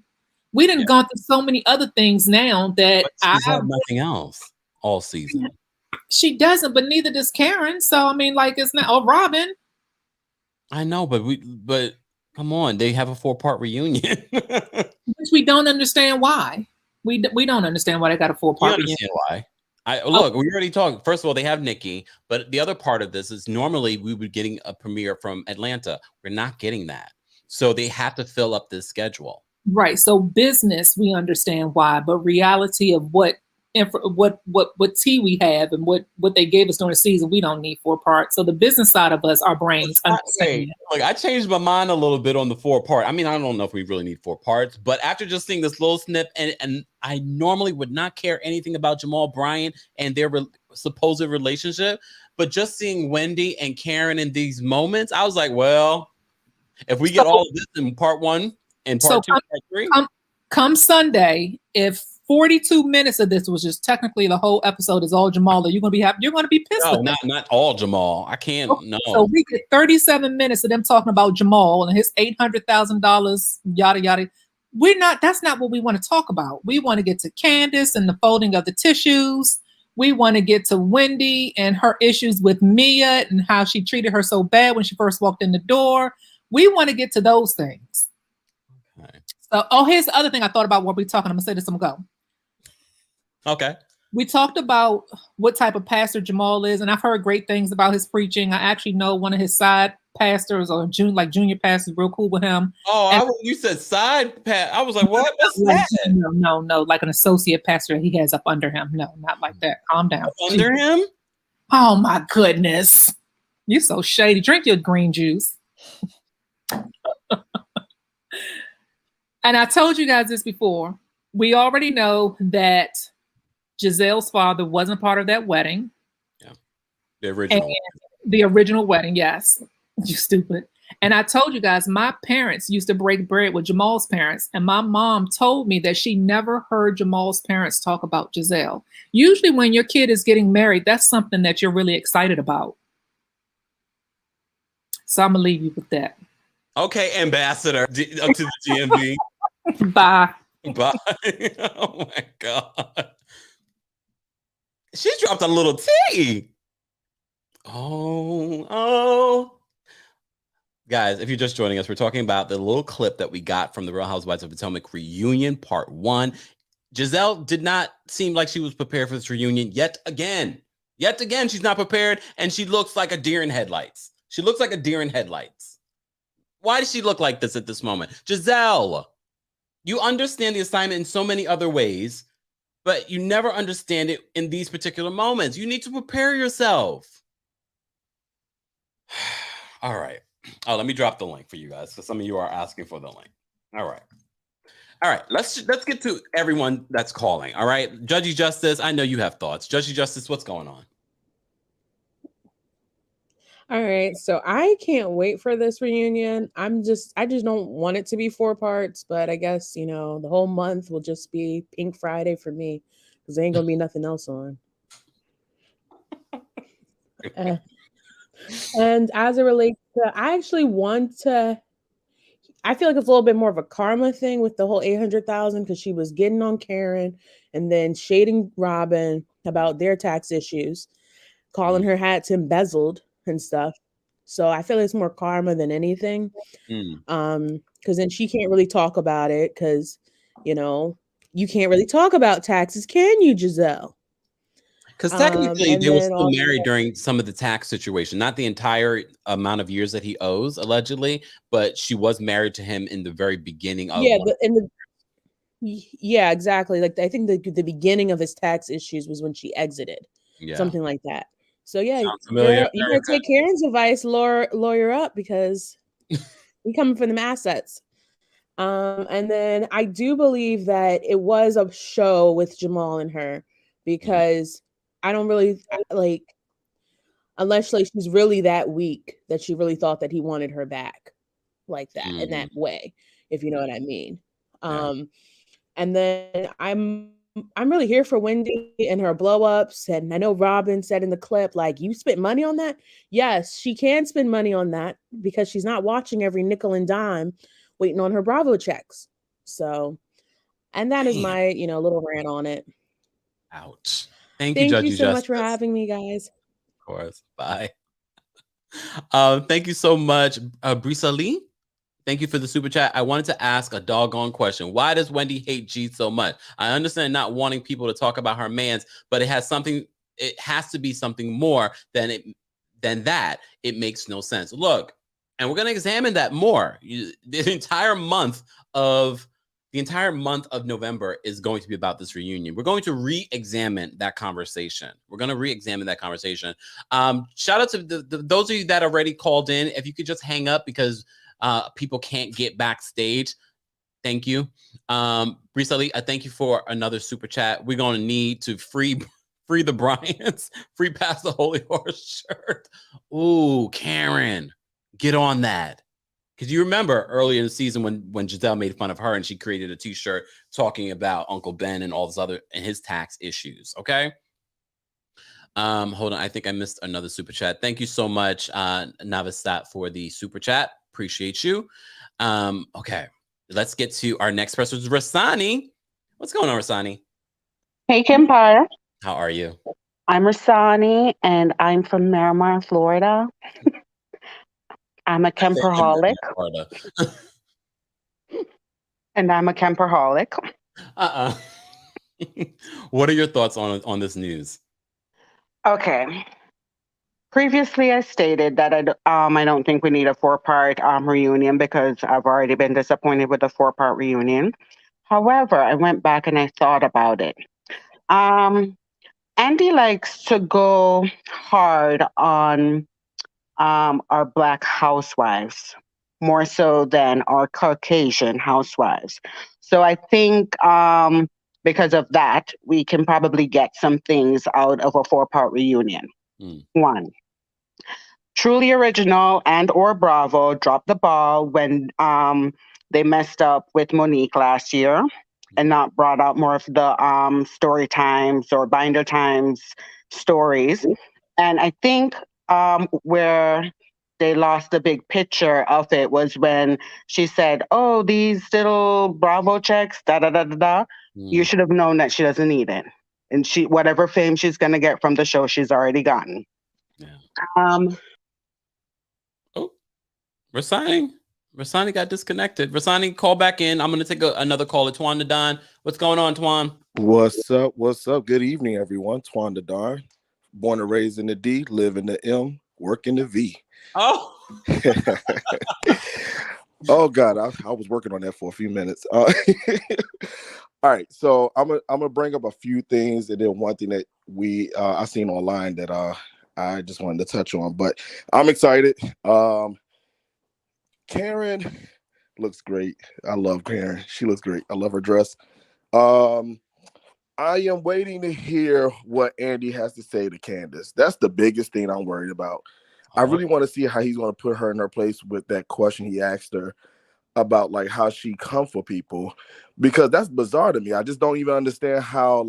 Speaker 2: We didn't go through so many other things now that
Speaker 1: she's had nothing else all season.
Speaker 2: She doesn't, but neither does Karen. So I mean, like, it's not. Oh, Robin.
Speaker 1: I know, but come on, they have a 4-part reunion,
Speaker 2: which we don't understand why. We don't understand why they got a 4-part reunion.
Speaker 1: Why? Look, we already talked. First of all, they have Nikki, but the other part of this is normally we would be getting a premiere from Atlanta. We're not getting that, so they have to fill up this schedule.
Speaker 2: Right. So business, we understand why, but reality of what tea we have and what they gave us during the season, we don't need 4 parts. So the business side of us, our brains.
Speaker 1: Look, I changed my mind a little bit on the 4 part. I mean, I don't know if we really need 4 parts, but after just seeing this little snip, and I normally would not care anything about Jamal Bryant and their supposed relationship, but just seeing Wendy and Karen in these moments, I was like, well, if we get all of this in part 1 and part 2, part 3,
Speaker 2: come Sunday, if 42 minutes of this was just technically the whole episode is all Jamal, you're gonna be pissed.
Speaker 1: No, not all Jamal. I can't. No.
Speaker 2: So we get 37 minutes of them talking about Jamal and his $800,000, yada yada. That's not what we want to talk about. We want to get to Candace and the folding of the tissues. We want to get to Wendy and her issues with Mia and how she treated her so bad when she first walked in the door. We want to get to those things.
Speaker 1: Okay.
Speaker 2: So, here's the other thing I thought about when we're talking. I'm gonna say this, I'm gonna go.
Speaker 1: Okay.
Speaker 2: We talked about what type of pastor Jamal is, and I've heard great things about his preaching. I actually know one of his side pastors or junior pastors, real cool with him.
Speaker 1: Oh, you said side pastor. I was like, what? What's that?
Speaker 2: No, like an associate pastor he has up under him. No, not like that. Calm down.
Speaker 1: Under him?
Speaker 2: Oh my goodness. You're so shady. Drink your green juice. And I told you guys this before. We already know that Giselle's father wasn't part of that wedding.
Speaker 1: Yeah. The original.
Speaker 2: The original wedding, yes. You stupid. And I told you guys, my parents used to break bread with Jamal's parents, and my mom told me that she never heard Jamal's parents talk about Giselle. Usually, when your kid is getting married, that's something that you're really excited about. So I'm gonna leave you with that.
Speaker 1: Okay, Ambassador to the GMB.
Speaker 2: Bye.
Speaker 1: Bye. Oh my God. She dropped a little tea. Oh. Guys, if you're just joining us, we're talking about the little clip that we got from the Real Housewives of Potomac reunion, part 1. Giselle did not seem like she was prepared for this reunion yet again. Yet again, she's not prepared, and she looks like a deer in headlights. She looks like a deer in headlights. Why does she look like this at this moment? Giselle, you understand the assignment in so many other ways, but you never understand it in these particular moments. You need to prepare yourself. All right. Oh, let me drop the link for you guys, because some of you are asking for the link. All right. Let's get to everyone that's calling. All right. Judgy Justice, I know you have thoughts. Judgy Justice, what's going on?
Speaker 3: All right, so I can't wait for this reunion. I just don't want it to be 4 parts, but I guess, the whole month will just be Pink Friday for me, because there ain't gonna be nothing else on. And as it relates to, I feel like it's a little bit more of a karma thing with the whole 800,000, because she was getting on Karen and then shading Robin about their tax issues, calling her hats embezzled and stuff. So I feel like it's more karma than anything. Because then she can't really talk about it, because, you can't really talk about taxes, can you, Giselle?
Speaker 1: Because technically, they were still married during some of the tax situation, not the entire amount of years that he owes, allegedly, but she was married to him in the very beginning of.
Speaker 3: Yeah, exactly. Like, I think the beginning of his tax issues was when she exited, something like that. So yeah, girl, you gotta take Karen's advice, lawyer up, because we coming for them assets. And then I do believe that it was a show with Jamal and her, because I don't really unless she's really that weak that she really thought that he wanted her back like that in that way, if you know what I mean. And then I'm really here for Wendy and her blow-ups. And I know Robin said in the clip, like, you spent money on that? Yes, she can spend money on that, because she's not watching every nickel and dime waiting on her Bravo checks. So, and that is my, little rant on it.
Speaker 1: Ouch. Thank you
Speaker 3: so much for having me, guys.
Speaker 1: Of course. Bye. Thank you so much, Brisa Lee. Thank you for the super chat. I wanted to ask a doggone question. Why does Wendy hate G so much? I understand not wanting people to talk about her mans, but it has to be something more than that. It makes no sense. Look, and we're going to examine that more. The entire month of November is going to be about this reunion. We're going to re-examine that conversation. Shout out to those of you that already called in. If you could just hang up, because people can't get backstage. Thank you. Brisa Lee, I thank you for another super chat. We're going to need to free the Bryants, free Pass the Holy Horse shirt. Ooh, Karen, get on that. Because you remember earlier in the season when Giselle made fun of her and she created a t-shirt talking about Uncle Ben and all this other and his tax issues. Okay. Hold on. I think I missed another super chat. Thank you so much, Navistat, for the super chat. Appreciate you. Okay. Let's get to our next person, Rasani. What's going on, Rasani?
Speaker 4: Hey, Kempire.
Speaker 1: How are you?
Speaker 4: I'm Rasani, and I'm from Miramar, Florida. I'm a Kemperholic. And I'm a Kemperholic.
Speaker 1: What are your thoughts on this news?
Speaker 4: Okay. Previously, I stated that I don't think we need a 4-part reunion, because I've already been disappointed with the 4-part reunion. However, I went back and I thought about it. Andy likes to go hard on our Black housewives, more so than our Caucasian housewives. So I think because of that, we can probably get some things out of a 4-part reunion. One. Truly Original and or Bravo dropped the ball when they messed up with Monique last year and not brought out more of the story times or binder times stories. And I think where they lost the big picture of it was when she said, "Oh, these little Bravo checks, da da da da da." You should have known that she doesn't need it, and she whatever fame she's gonna get from the show, she's already gotten.
Speaker 1: Yeah.
Speaker 4: Um,
Speaker 1: Rasani got disconnected. Rasani, call back in. I'm going to take another call at Twan the Don. What's going on, Twan?
Speaker 5: What's up? What's up? Good evening, everyone. Twan the Don, born and raised in the D, live in the M, work in the V.
Speaker 1: Oh.
Speaker 5: Oh God, I was working on that for a few minutes. All right, so I'm gonna bring up a few things, and then one thing that I seen online that I just wanted to touch on. But I'm excited. Karen looks great. I love Karen. She looks great. I love her dress. I am waiting to hear what Andy has to say to Candace. That's the biggest thing I'm worried about. I really want to see how he's going to put her in her place with that question he asked her about like how she come for people, because that's bizarre to me. I just don't even understand how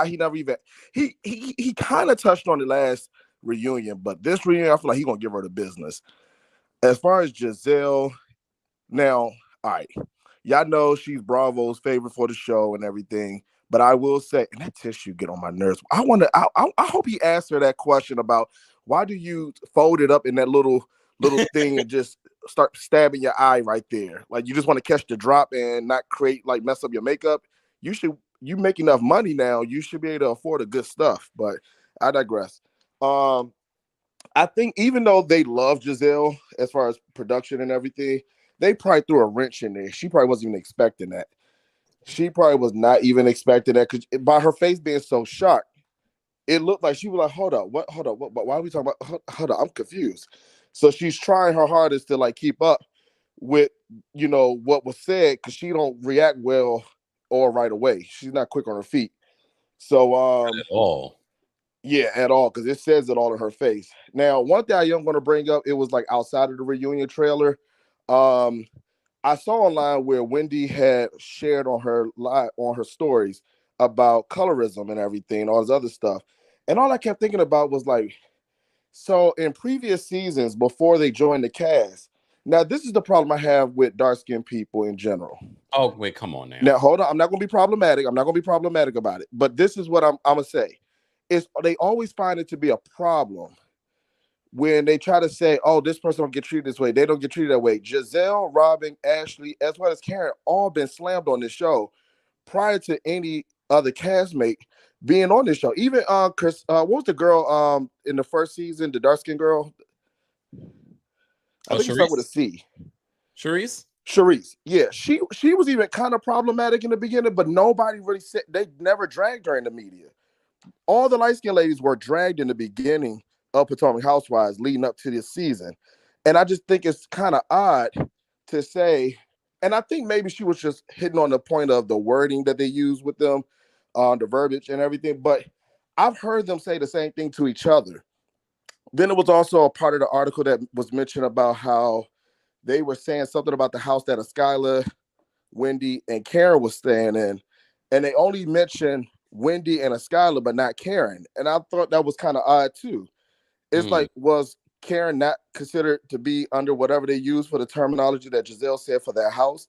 Speaker 5: he never even he kind of touched on the last reunion, but this reunion I feel like he's going to give her the business. As far as Giselle, now, all right, y'all know she's Bravo's favorite for the show and everything. But I will say, and that tissue get on my nerves. I hope he asked her that question about why do you fold it up in that little thing and just start stabbing your eye right there? Like you just want to catch the drop and not mess up your makeup. You make enough money now. You should be able to afford a good stuff. But I digress. I think even though they love Giselle as far as production and everything, they probably threw a wrench in there. She probably wasn't even expecting that. She probably was not even expecting that because by her face being so shocked, it looked like she was like, hold up, what? Why are we talking about? Hold up, I'm confused. So she's trying her hardest to like keep up with, what was said because she don't react well or right away. She's not quick on her feet. So,
Speaker 1: At all.
Speaker 5: Yeah, at all, because it says it all in her face. Now, one thing I am going to bring up, it was like outside of the reunion trailer. I saw online where Wendy had shared on her stories about colorism and everything, all this other stuff. And all I kept thinking about was like, so in previous seasons before they joined the cast, now this is the problem I have with dark-skinned people in general.
Speaker 1: Oh, wait, come on now.
Speaker 5: Now, hold on. I'm not going to be problematic. I'm not going to be problematic about it. But this is what I'm going to say. They always find it to be a problem when they try to say, oh, this person don't get treated this way. They don't get treated that way. Giselle, Robin, Ashley, as well as Karen, all been slammed on this show prior to any other castmate being on this show. Even Chris, what was the girl in the first season, the dark-skinned girl? I think it started with a C. Charisse. Yeah, she was even kind of problematic in the beginning, but nobody really said, they never dragged her in the media. All the light-skinned ladies were dragged in the beginning of Potomac Housewives leading up to this season. And I just think it's kind of odd to say, and I think maybe she was just hitting on the point of the wording that they use with them, the verbiage and everything. But I've heard them say the same thing to each other. Then it was also a part of the article that was mentioned about how they were saying something about the house that Skylar, Wendy, and Karen was staying in. And they only mentioned Wendy and Skylar, but not Karen. And I thought that was kind of odd too. It's like, was Karen not considered to be under whatever they use for the terminology that Giselle said for that house?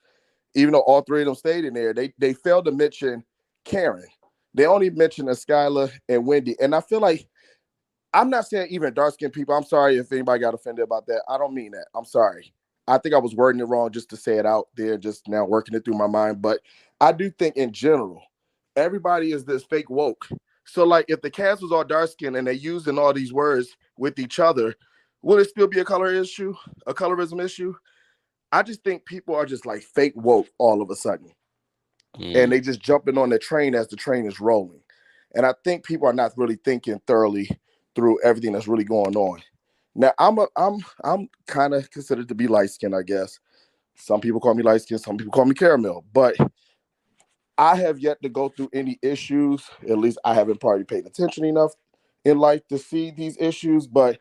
Speaker 5: Even though all three of them stayed in there, they failed to mention Karen. They only mentioned Skylar and Wendy. And I feel like, I'm not saying even dark-skinned people. I'm sorry if anybody got offended about that. I don't mean that. I'm sorry. I think I was wording it wrong just to say it out there, just now working it through my mind. But I do think in general, everybody is this fake woke. So like if the cast was all dark-skinned and they using all these words with each other, will it still be a colorism issue? I just think people are just like fake woke all of a sudden. And they just jumping on the train as the train is rolling. And I think people are not really thinking thoroughly through everything that's really going on. Now I'm kind of considered to be light-skinned, I guess. Some people call me light-skinned, some people call me caramel, but I have yet to go through any issues. At least I haven't probably paid attention enough in life to see these issues, but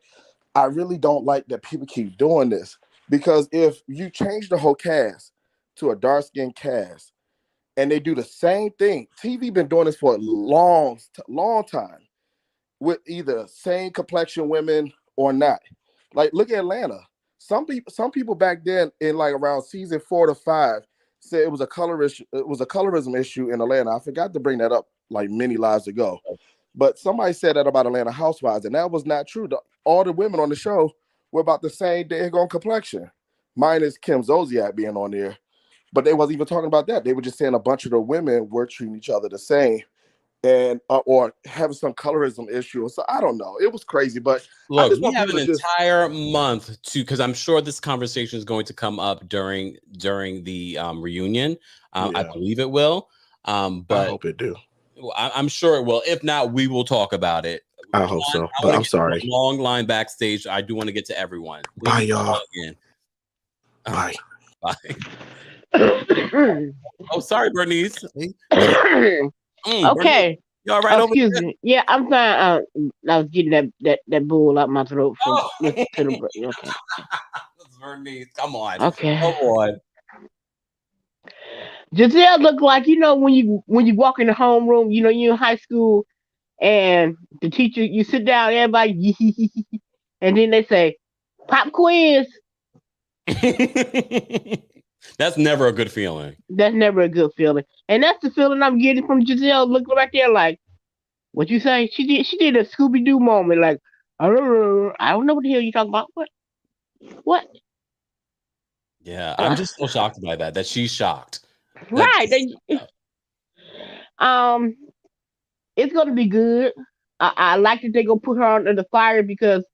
Speaker 5: I really don't like that people keep doing this, because if you change the whole cast to a dark-skinned cast and they do the same thing, TV been doing this for a long time with either same complexion women or not. Like, look at Atlanta. Some people back then in like around season 4 to 5 said it was a colorism issue in Atlanta. I forgot to bring that up like many lives ago. But somebody said that about Atlanta Housewives, and that was not true. All the women on the show were about the same daggone complexion, minus Kim Zolciak being on there. But they wasn't even talking about that. They were just saying a bunch of the women were treating each other the same, and or having some colorism issue. So I don't know. It was crazy. But
Speaker 1: look, we have an entire month to, because I'm sure this conversation is going to come up during the reunion. I believe it will. But
Speaker 5: I hope it do.
Speaker 1: I'm sure it will. If not, we will talk about it.
Speaker 5: I hope so. But I'm sorry.
Speaker 1: Long line backstage. I do want to get to everyone.
Speaker 5: Bye, y'all. Bye.
Speaker 1: Bye. Oh, sorry, Bernice.
Speaker 6: Okay.
Speaker 1: Bernice, you all right over
Speaker 6: Excuse
Speaker 1: there?
Speaker 6: me. Yeah, I'm fine. I was getting that bull out my throat from listening to the break. Okay.
Speaker 1: Bernice, come on.
Speaker 6: Okay.
Speaker 1: Come on.
Speaker 6: Giselle looked like, when you walk in the homeroom, you're in high school and the teacher, you sit down, everybody, and then they say, pop quiz.
Speaker 1: That's never a good feeling.
Speaker 6: That's never a good feeling. And that's the feeling I'm getting from Giselle looking right there like, what you say? She did a Scooby-Doo moment, like, I don't know what the hell you talking about. What?
Speaker 1: Yeah, I'm just so shocked by that she's shocked.
Speaker 6: Right. It's gonna be good. I like that they're gonna put her under the fire, because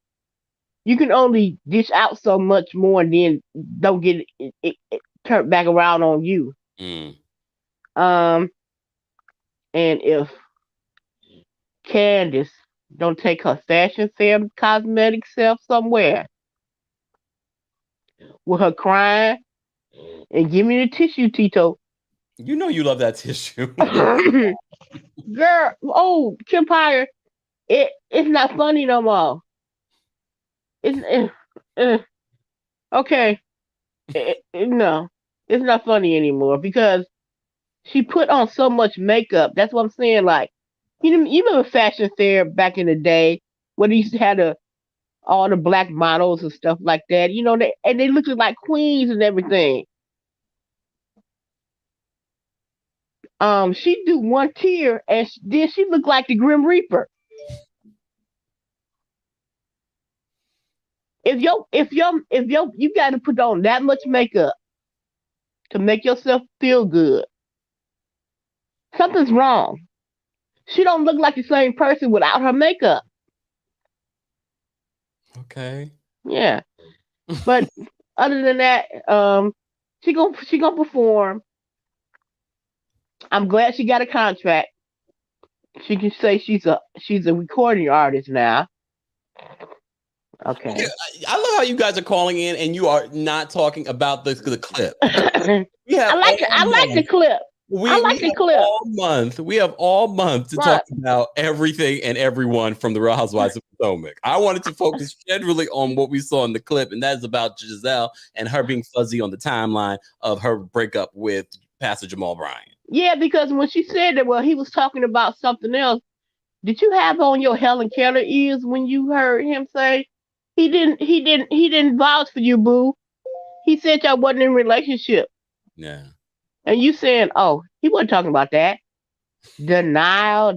Speaker 6: you can only dish out so much more and then don't get it turned back around on you.
Speaker 1: Mm.
Speaker 6: And if Candace don't take her fashion fair cosmetic self somewhere with her crying and give me the tissue, Tito.
Speaker 1: You know you love that tissue.
Speaker 6: Girl, Kempire, it's not funny no more. It's okay. No, it's not funny anymore, because she put on so much makeup. That's what I'm saying. Like, you remember fashion fair back in the day when they used to have all the black models and stuff like that. They looked like queens and everything. She do one tear and then she looked like the Grim Reaper. If you got to put on that much makeup to make yourself feel good, something's wrong. She don't look like the same person without her makeup.
Speaker 1: Okay.
Speaker 6: Yeah. But other than that, she gonna perform. I'm glad she got a contract. She can say she's a recording artist now. Okay.
Speaker 1: I love how you guys are calling in and you are not talking about the clip.
Speaker 6: I like the clip.
Speaker 1: We have all month to talk about everything and everyone from the Real Housewives of Potomac. I wanted to focus generally on what we saw in the clip, and that is about Giselle and her being fuzzy on the timeline of her breakup with Pastor Jamal Bryant.
Speaker 6: Yeah, because when she said that, he was talking about something else. Did you have on your Helen Keller ears when you heard him say he didn't vouch for you, boo? He said y'all wasn't in a relationship.
Speaker 1: Yeah. And
Speaker 6: you saying, he wasn't talking about that. Denial.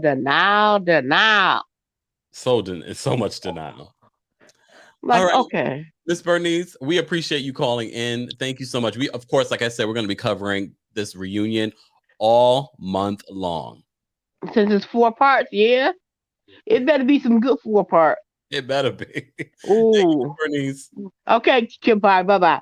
Speaker 1: So much denial.
Speaker 6: Like, all right. Okay.
Speaker 1: Miss Bernice, we appreciate you calling in. Thank you so much. We, of course, like I said, we're going to be covering this reunion all month long.
Speaker 6: Since it's 4 parts, yeah. It better be some good 4 parts.
Speaker 1: It better be.
Speaker 6: Ooh.
Speaker 1: Thank you, Bernice.
Speaker 6: Okay, Kempire. Bye-bye.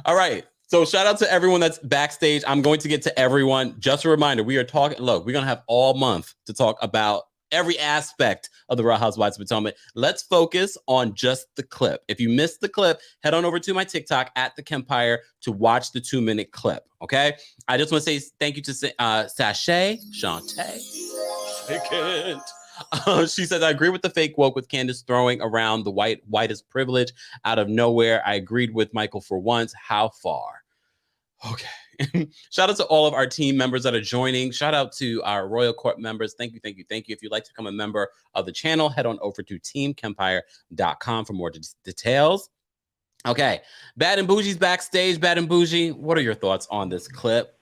Speaker 1: All right. So shout out to everyone that's backstage. I'm going to get to everyone. Just a reminder, we're going to have all month to talk about every aspect of the Real Housewives of Potomac. Let's focus on just the clip. If you missed the clip, head on over to my TikTok at TheKempire to watch the 2-minute clip. Okay. I just want to say thank you to Sashay, Shantae, She says, I agree with the fake woke with Candace throwing around the whitest privilege out of nowhere. I agreed with Michael for once. How far? Okay. Shout out to all of our team members that are joining. Shout out to our Royal Court members. Thank you, thank you, thank you. If you'd like to become a member of the channel, head on over to TeamKempire.com for more details. Okay. Bad and Bougie's backstage. Bad and Bougie, what are your thoughts on this clip?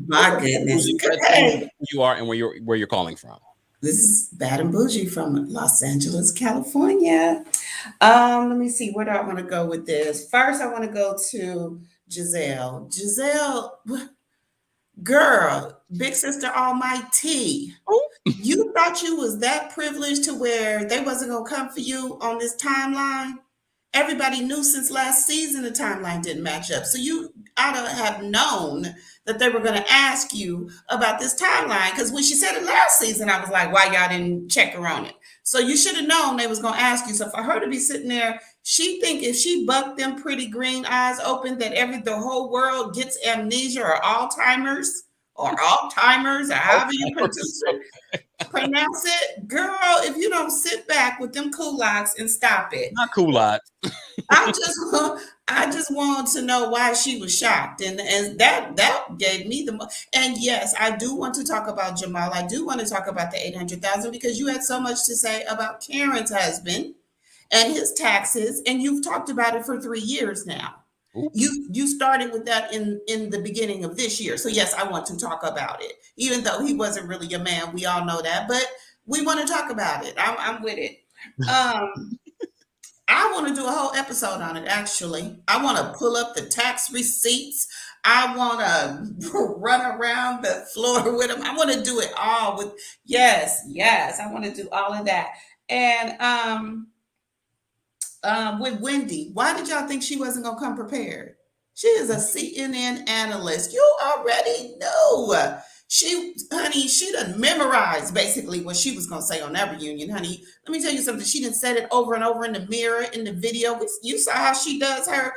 Speaker 7: My goodness.
Speaker 1: Who you are and where you're calling from.
Speaker 7: This is Bad and Bougie from Los Angeles, California. Let me see, where do I want to go with this? First, I want to go to Giselle. Giselle, girl, big sister almighty. You thought you was that privileged to where they wasn't going to come for you on this timeline? Everybody knew since last season the timeline didn't match up. So you ought to have known that they were going to ask you about this timeline. Because when she said it last season, I was like, why y'all didn't check her on it? So you should have known they was going to ask you. So for her to be sitting there, she think if she bucked them pretty green eyes open, that the whole world gets amnesia or Alzheimer's or Alzheimer's or however you pronounce it. Girl, if you don't sit back with them culottes and stop it.
Speaker 1: Not culottes.
Speaker 7: I just wanted to know why she was shocked, and that gave me the. And yes, I do want to talk about Jamal. I do want to talk about the 800,000 because you had so much to say about Karen's husband and his taxes, and you've talked about it for 3 years now. Oops. You started with that in the beginning of this year, so yes, I want to talk about it, even though he wasn't really a man. We all know that, but we want to talk about it. I'm with it. I want to do a whole episode on it, actually. I want to pull up the tax receipts. I want to run around the floor with them. I want to do it all with, yes. I want to do all of that. And with Wendy, why did y'all think she wasn't going to come prepared? She is a CNN analyst. You already know. She done memorized basically what she was going to say on that reunion, honey. Let me tell you something. She done said it over and over in the mirror, in the video. You saw how she does her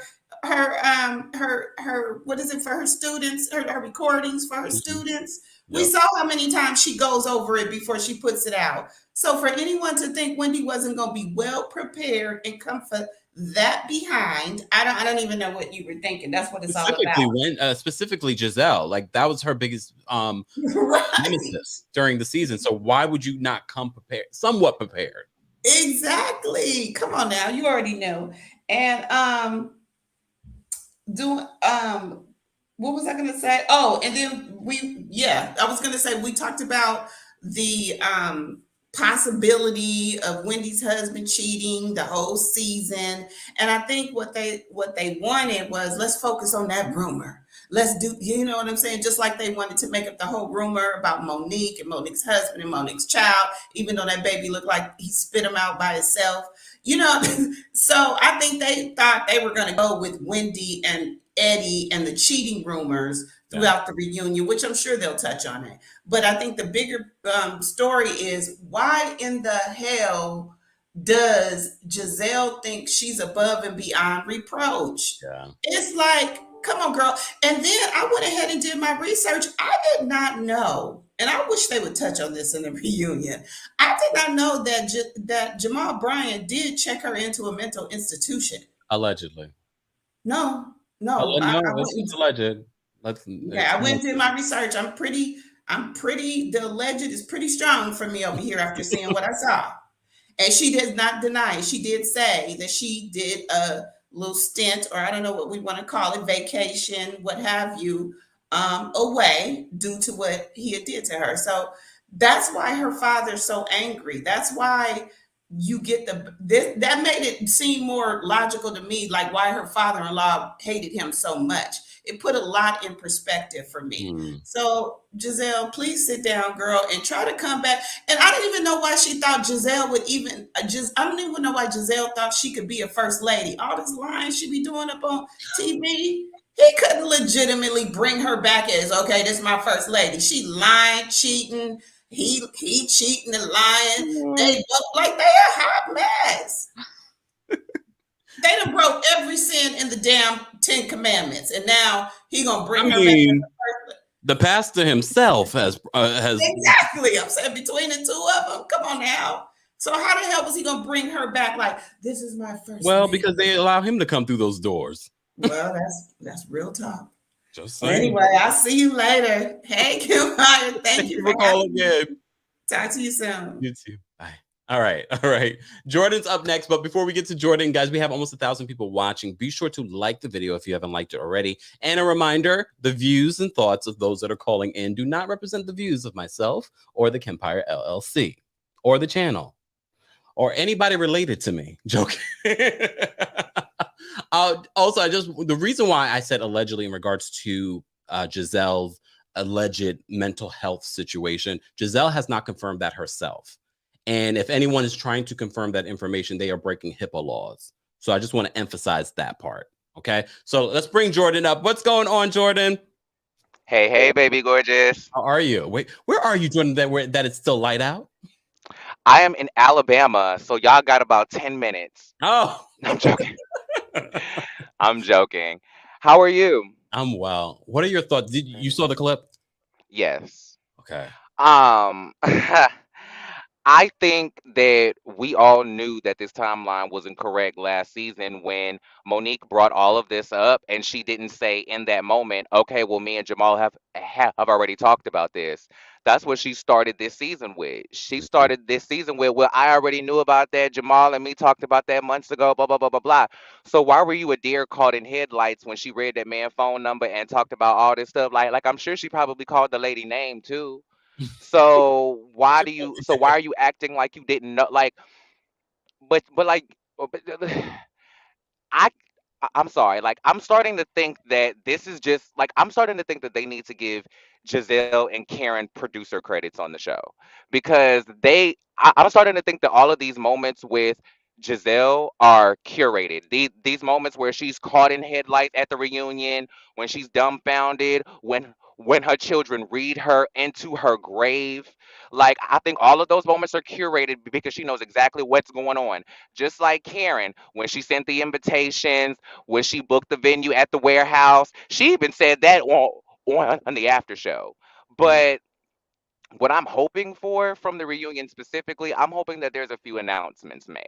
Speaker 7: what is it for her students, her recordings for her students. Yep. We saw how many times she goes over it before she puts it out. So for anyone to think Wendy wasn't going to be well prepared and come for that behind, I don't even know what you were thinking. That's what it's all about.
Speaker 1: Specifically Giselle, like that was her biggest nemesis during the season. So why would you not come prepared, somewhat prepared?
Speaker 7: Exactly. Come on now, you already know. And what was I going to say? Oh, and then I was going to say we talked about the possibility of Wendy's husband cheating the whole season. And I think what they wanted was, let's focus on that rumor. Let's do, you know what I'm saying? Just like they wanted to make up the whole rumor about Monique and Monique's husband and Monique's child, even though that baby looked like he spit him out by himself. You know, so I think they thought they were going to go with Wendy and Eddie and the cheating rumors throughout the reunion, which I'm sure they'll touch on it. But I think the bigger story is, why in the hell does Giselle think she's above and beyond reproach? Yeah. It's like, come on, girl. And then I went ahead and did my research. I did not know, and I wish they would touch on this in the reunion. I did not know that Jamal Bryant did check her into a mental institution.
Speaker 1: Allegedly.
Speaker 7: No.
Speaker 1: It's alleged.
Speaker 7: I went and did my research. I'm pretty, the alleged is pretty strong for me over here after seeing what I saw. And she does not deny it. She did say that she did a little stint, or I don't know what we want to call it, vacation, what have you, away due to what he had did to her. So that's why her father's so angry. That's why you get that made it seem more logical to me, like why her father-in-law hated him so much. It put a lot in perspective for me. So Giselle, please sit down, girl, and try to come back. And I didn't even know why she thought Giselle would even, I don't even know why Giselle thought she could be a first lady. All this lying she be doing up on TV, he couldn't legitimately bring her back as, okay, this is my first lady. She lying, cheating, he cheating and lying. They look like they a hot mess. They done broke every sin in the damn 10 Commandments, and now he gonna bring her back.
Speaker 1: The pastor himself has
Speaker 7: exactly. I'm saying between the two of them. Come on now. So how the hell was he gonna bring her back? Like, this is my first.
Speaker 1: Well, because they allow him to come through those doors.
Speaker 7: Well, that's real talk.
Speaker 1: Just
Speaker 7: Well,
Speaker 1: saying.
Speaker 7: anyway, I'll see you later. Hey, Kempire, thank you for
Speaker 1: calling again.
Speaker 7: Talk to you soon.
Speaker 1: You too. Bye. All right. Jordan's up next, but before we get to Jordan, guys, we have almost 1,000 people watching. Be sure to like the video if you haven't liked it already. And a reminder, the views and thoughts of those that are calling in do not represent the views of myself or the Kempire LLC or the channel or anybody related to me. Joking. Also, the reason why I said allegedly in regards to Giselle's alleged mental health situation, Giselle has not confirmed that herself. And if anyone is trying to confirm that information, they are breaking HIPAA laws. So I just want to emphasize that part. Okay. So let's bring Jordan up. What's going on, Jordan?
Speaker 8: Hey, baby gorgeous.
Speaker 1: How are you? Wait, where are you, Jordan, that it's still light out?
Speaker 8: I am in Alabama, so y'all got about 10 minutes.
Speaker 1: Oh.
Speaker 8: I'm joking. I'm joking. How are you?
Speaker 1: I'm well. What are your thoughts? Did you saw the clip?
Speaker 8: Yes.
Speaker 1: Okay.
Speaker 8: I think that we all knew that this timeline was incorrect last season when Monique brought all of this up and she didn't say in that moment, okay, well, me and Jamal have already talked about this. That's what she started this season with. She started this season with, well, I already knew about that. Jamal and me talked about that months ago, blah, blah, blah, blah, blah. So why were you a deer caught in headlights when she read that man's phone number and talked about all this stuff? Like I'm sure she probably called the lady name too. So why are you acting like you didn't know? Like, but like, but, I I'm sorry. Like I'm starting to think that this is just like I'm starting to think that they need to give Giselle and Karen producer credits on the show because I'm starting to think that all of these moments with Giselle are curated. These moments where she's caught in headlights at the reunion, when she's dumbfounded, when her children read her into her grave. Like I think all of those moments are curated because she knows exactly what's going on. Just like Karen, when she sent the invitations, when she booked the venue at the warehouse. She even said that on the after show. But what I'm hoping for from the reunion specifically, I'm hoping that there's a few announcements made.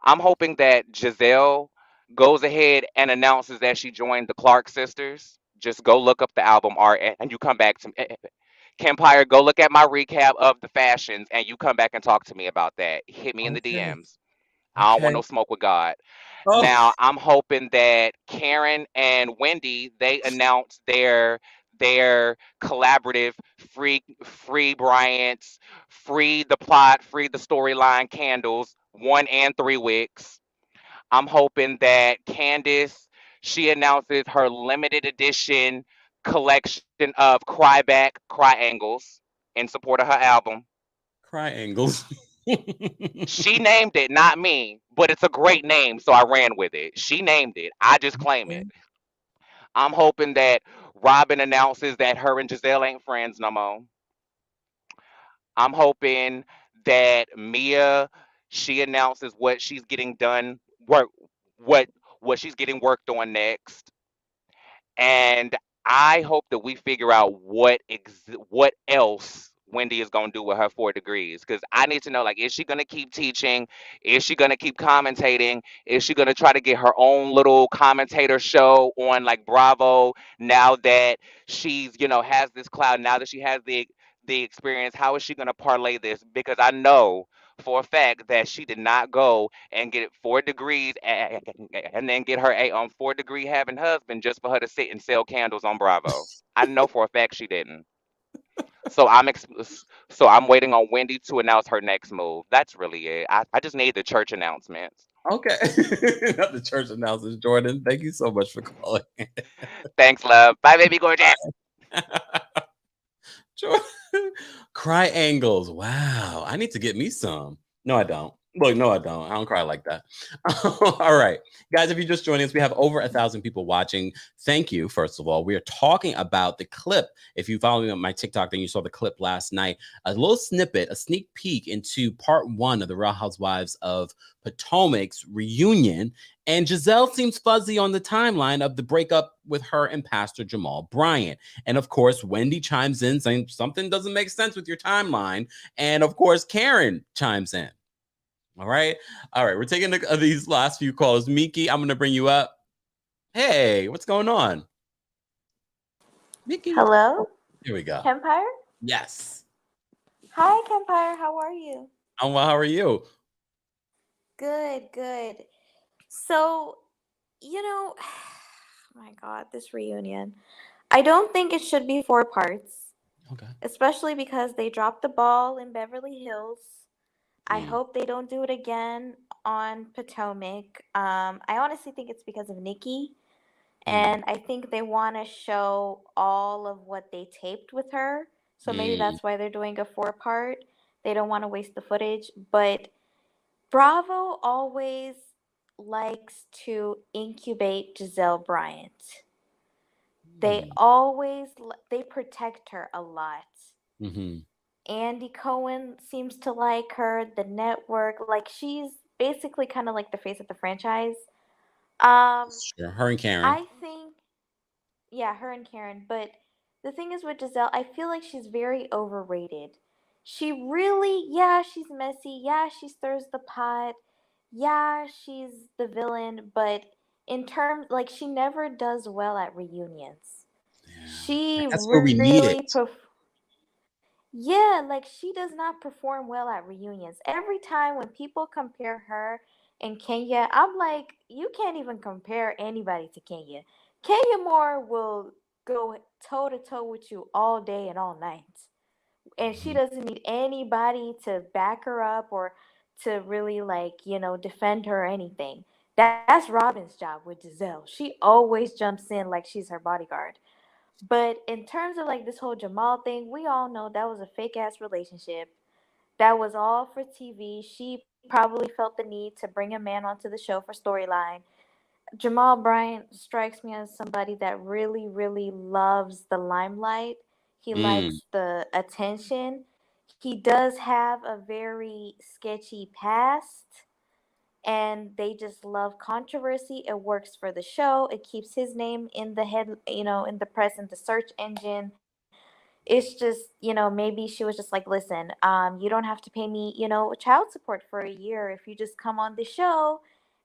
Speaker 8: I'm hoping that Giselle goes ahead and announces that she joined the Clark sisters. Just go look up the album art and you come back to me. Kempire, go look at my recap of the fashions and you come back and talk to me about that. Hit me in the
Speaker 1: Okay.
Speaker 8: DMs. I don't want no smoke with God.
Speaker 1: Oh.
Speaker 8: Now I'm hoping that Karen and Wendy they announce their collaborative free Bryant's, free the plot, free the storyline candles, 1 and 3 wicks. I'm hoping that Candace she announces her limited edition collection of Cryback Cryangles in support of her album.
Speaker 1: Triangles.
Speaker 8: She named it, not me, but it's a great name, so I ran with it. She named it. I just claim it. I'm hoping that Robin announces that her and Giselle ain't friends no more. I'm hoping that Mia she announces what she's getting done work what what she's getting worked on next. And I hope that we figure out what else Wendy is gonna do with her 4 degrees. Because I need to know, like, is she gonna keep teaching? Is she gonna keep commentating? Is she gonna try to get her own little commentator show on like Bravo now that she's has this cloud? Now that she has the experience, how is she gonna parlay this? Because I know for a fact that she did not go and get 4 degrees and then get her a 4 degree having husband just for her to sit and sell candles on Bravo. I know for a fact she didn't. So so I'm waiting on Wendy to announce her next move. That's really it. I just need the church announcements.
Speaker 1: Okay. Not the church announces, Jordan. Thank you so much for calling.
Speaker 8: Thanks, love. Bye, baby gorgeous.
Speaker 1: Jordan. Cry angles. Wow. I need to get me some. No, I don't. Look, no, I don't. I don't cry like that. All right. Guys, if you're just joining us, we have over 1,000 people watching. Thank you, first of all. We are talking about the clip. If you follow me on my TikTok, then you saw the clip last night. A little snippet, a sneak peek into part 1 of the Real Housewives of Potomac's reunion. And Giselle seems fuzzy on the timeline of the breakup with her and Pastor Jamal Bryant. And of course, Wendy chimes in saying something doesn't make sense with your timeline. And of course, Karen chimes in. All right. We're taking these last few calls. Miki, I'm going to bring you up. Hey, what's going on? Miki,
Speaker 9: Hello?
Speaker 1: here we go.
Speaker 9: Kempire?
Speaker 1: Yes.
Speaker 9: Hi, Kempire. How are you?
Speaker 1: I'm well. How are you?
Speaker 9: Good, good. So, oh my God, this reunion. I don't think it should be 4 parts,
Speaker 1: Okay.
Speaker 9: especially because they dropped the ball in Beverly Hills. I hope they don't do it again on Potomac. I honestly think it's because of Nikki. And I think they want to show all of what they taped with her. So maybe that's why they're doing a 4-part. They don't want to waste the footage. But Bravo always likes to incubate Gizelle Bryant. They protect her a lot. Andy Cohen seems to like her, the network. Like, she's basically kind of like the face of the franchise.
Speaker 1: Sure. Her and Karen.
Speaker 9: I think, yeah, her and Karen. But the thing is with Giselle, I feel like she's very overrated. She really, yeah, she's messy. Yeah, she stirs the pot. Yeah, she's the villain. But in terms, like, she never does well at reunions. She
Speaker 1: That's where we need
Speaker 9: really,
Speaker 1: it.
Speaker 9: yeah, like, she does not perform well at reunions. Every time when people compare her and Kenya, I'm like, you can't even compare anybody to Kenya. Kenya Moore will go toe to toe with you all day and all night. And she doesn't need anybody to back her up or to really, like, defend her or anything. That's Robin's job with Giselle. She always jumps in like she's her bodyguard. But in terms of, like, this whole Jamal thing, we all know that was a fake ass relationship. That was all for TV. She probably felt the need to bring a man onto the show for storyline. Jamal Bryant strikes me as somebody that really, really loves the limelight. He likes the attention. He does have a very sketchy past, and they just love controversy. It works for the show. It keeps his name in the head, in the press, in the search engine. It's just, maybe she was just like, listen, you don't have to pay me, child support for a year if you just come on the show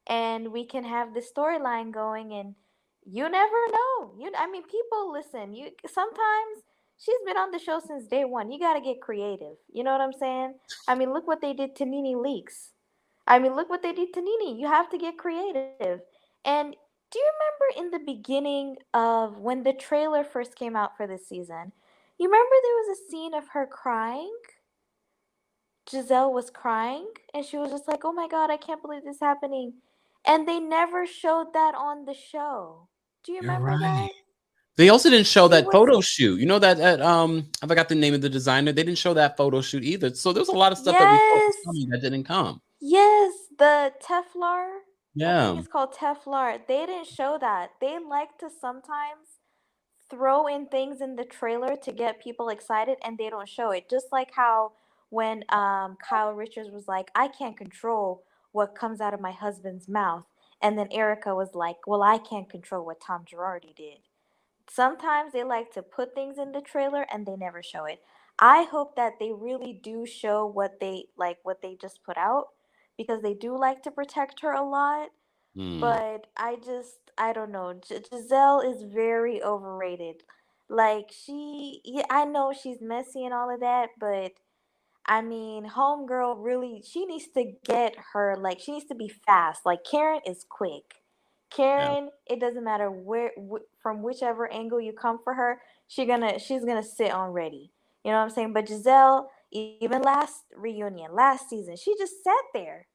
Speaker 9: and we can have this storyline going. And you never know. People listen. You sometimes she's been on the show since day one. You got to get creative. You know what I'm saying? Look what they did to Nene Leakes. Look what they did to Nene. You have to get creative. And do you remember in the beginning of when the trailer first came out for this season? You remember there was a scene of her crying? Giselle was crying, and she was just like, oh my God, I can't believe this is happening. And they never showed that on the show. Do you
Speaker 1: You're
Speaker 9: remember
Speaker 1: right.
Speaker 9: that?
Speaker 1: They also didn't show
Speaker 9: It
Speaker 1: that
Speaker 9: was,
Speaker 1: photo shoot. You know that I forgot the name of the designer. They didn't show that photo shoot either. So there's a lot of stuff that we thought was
Speaker 9: yes,
Speaker 1: coming that didn't come.
Speaker 9: yes, the Teflar. I think
Speaker 1: Yeah.
Speaker 9: it's called Teflar. They didn't show that. They like to sometimes throw in things in the trailer to get people excited, and they don't show it. Just like how when Kyle Richards was like, I can't control what comes out of my husband's mouth. And then Erica was like, well, I can't control what Tom Girardi did. Sometimes they like to put things in the trailer and they never show it. I hope that they really do show what they just put out, because they do like to protect her a lot. But I don't know. Giselle is very overrated. Like, yeah, I know she's messy and all of that, but homegirl really, she needs to get her, like, she needs to be fast. Like, Karen is quick.
Speaker 1: Yeah.
Speaker 9: Karen, it doesn't matter from whichever angle you come for her, she's gonna sit on ready. You know what I'm saying? But Giselle, even last reunion, last season, she just sat there.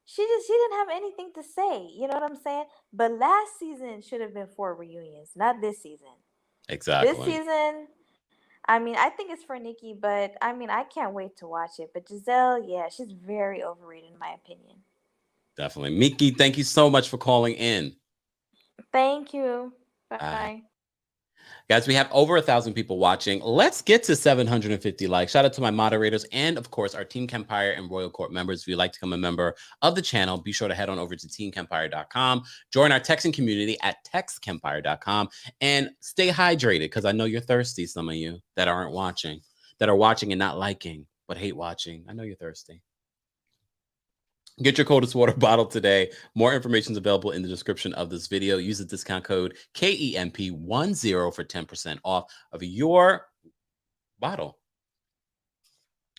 Speaker 9: She didn't have anything to say. You know what I'm saying? But last season should have been 4 reunions, not this season. This
Speaker 1: Exactly.
Speaker 9: season, I mean, I think it's for Nikki, but I mean, I can't wait to watch it. But Giselle, yeah, she's very overrated in my opinion.
Speaker 1: Definitely. Miki, thank you so much for calling in.
Speaker 9: Thank you. Bye.
Speaker 1: Bye. Guys, we have over 1,000 people watching. Let's get to 750 likes. Shout out to my moderators and, of course, our Team Kempire and Royal Court members. If you'd like to become a member of the channel, be sure to head on over to teamkempire.com. Join our texting community at textkempire.com and stay hydrated because I know you're thirsty, some of you that aren't watching, that are watching and not liking, but hate watching. I know you're thirsty. Get your coldest water bottle today. More information is available in the description of this video. Use the discount code KEMP10 for 10% off of your bottle.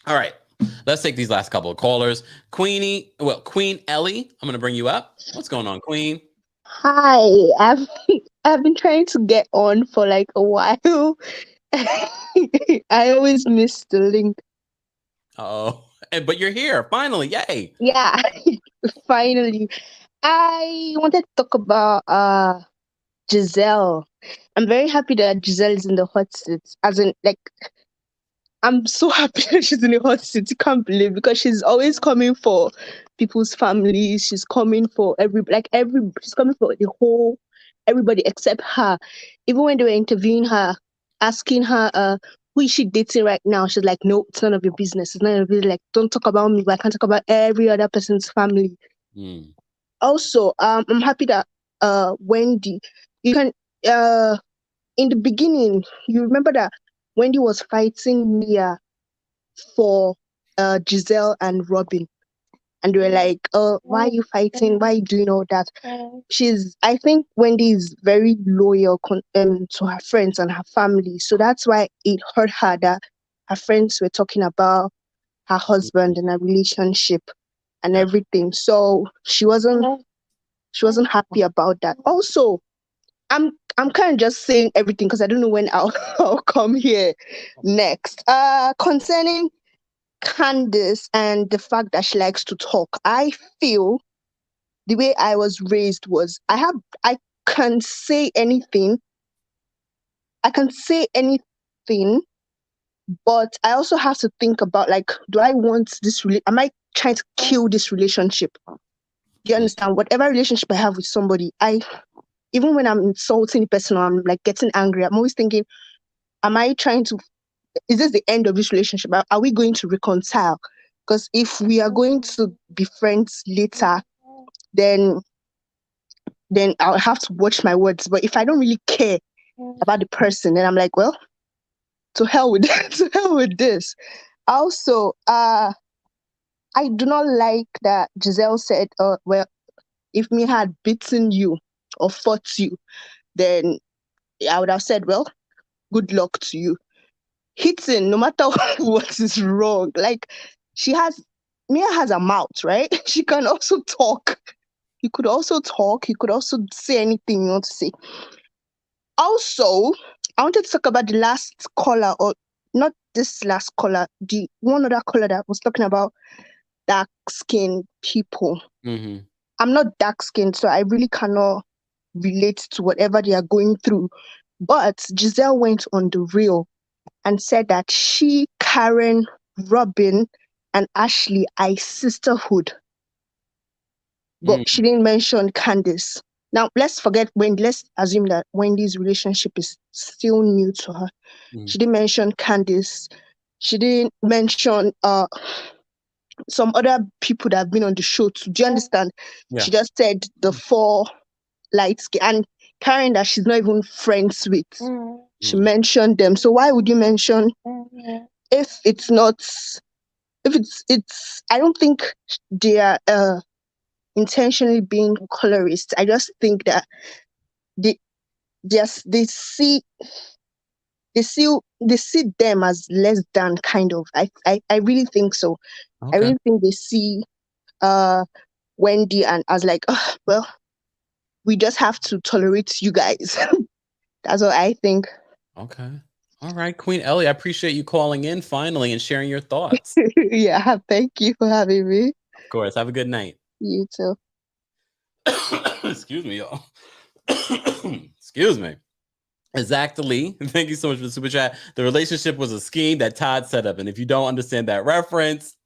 Speaker 1: All right, let's take these last couple of callers. Queen Ellie, I'm going to bring you up. What's going on, Queen?
Speaker 10: Hi, I've been trying to get on for like a while. I always miss the link.
Speaker 1: Oh, but you're here finally. Yay.
Speaker 10: Yeah, finally. I wanted to talk about Giselle. I'm very happy that Giselle is in the hot seat. As in, like, I'm so happy that she's in the hot seat. You can't believe, because she's always coming for people's families. She's coming for she's coming for the whole everybody except her. Even when they were interviewing her, asking her who is she dating right now, she's like, no, it's none of your business. It's none of your business. Like, don't talk about me, but I can't talk about every other person's family. Also, I'm happy that Wendy, you can in the beginning, you remember that Wendy was fighting Mia for Giselle and Robin. And they were like, why are you fighting? Why are you doing all that? I think Wendy is very loyal to her friends and her family. So that's why it hurt her that her friends were talking about her husband and her relationship and everything. So she wasn't happy about that. Also, I'm kind of just saying everything because I don't know when I'll come here next. Concerning Candace and the fact that she likes to talk, I feel the way I was raised was I can say anything. I can say anything, but I also have to think about, like, do I want this? Am I trying to kill this relationship? Do you understand? Whatever relationship I have with somebody, even when I'm insulting the person or I'm like getting angry, I'm always thinking, is this the end of this relationship? Are we going to reconcile? Because if we are going to be friends later, then I'll have to watch my words. But if I don't really care about the person, then I'm like, well, to hell with to hell with this. Also, I do not like that Giselle said, well, if me had beaten you or fought you, then I would have said, well, good luck to you. Hitting, no matter what is wrong, like, Mia has a mouth, right? She can also talk. You could also talk. You could also say anything you want to say. Also, I wanted to talk about the last caller, or not this last caller, the one other caller that was talking about dark-skinned people.
Speaker 1: Mm-hmm.
Speaker 10: I'm not dark-skinned, so I really cannot relate to whatever they are going through. But Giselle went on the Real and said that she, Karen, Robin, and Ashley are sisterhood. But she didn't mention Candace. Now, let's forget Wendy. Let's assume that Wendy's relationship is still new to her. She didn't mention Candace. She didn't mention some other people that have been on the show too. Do you understand? Yeah. She just said the 4 light skin. And Karen that she's not even friends with. She mentioned them. So why would you mention if it's I don't think they are intentionally being colorist. I just think that they see them as less than, kind of. I really think so. Okay. I really think they see Wendy and as like, oh, well, we just have to tolerate you guys. That's what I think.
Speaker 1: Okay. All right, Queen Ellie, I appreciate you calling in finally and sharing your thoughts.
Speaker 10: Yeah, thank you for having me.
Speaker 1: Of course. Have a good night.
Speaker 10: You too.
Speaker 1: Excuse me, y'all. Excuse me. Exactly. Thank you so much for the super chat. The relationship was a scheme that Todd set up. And if you don't understand that reference,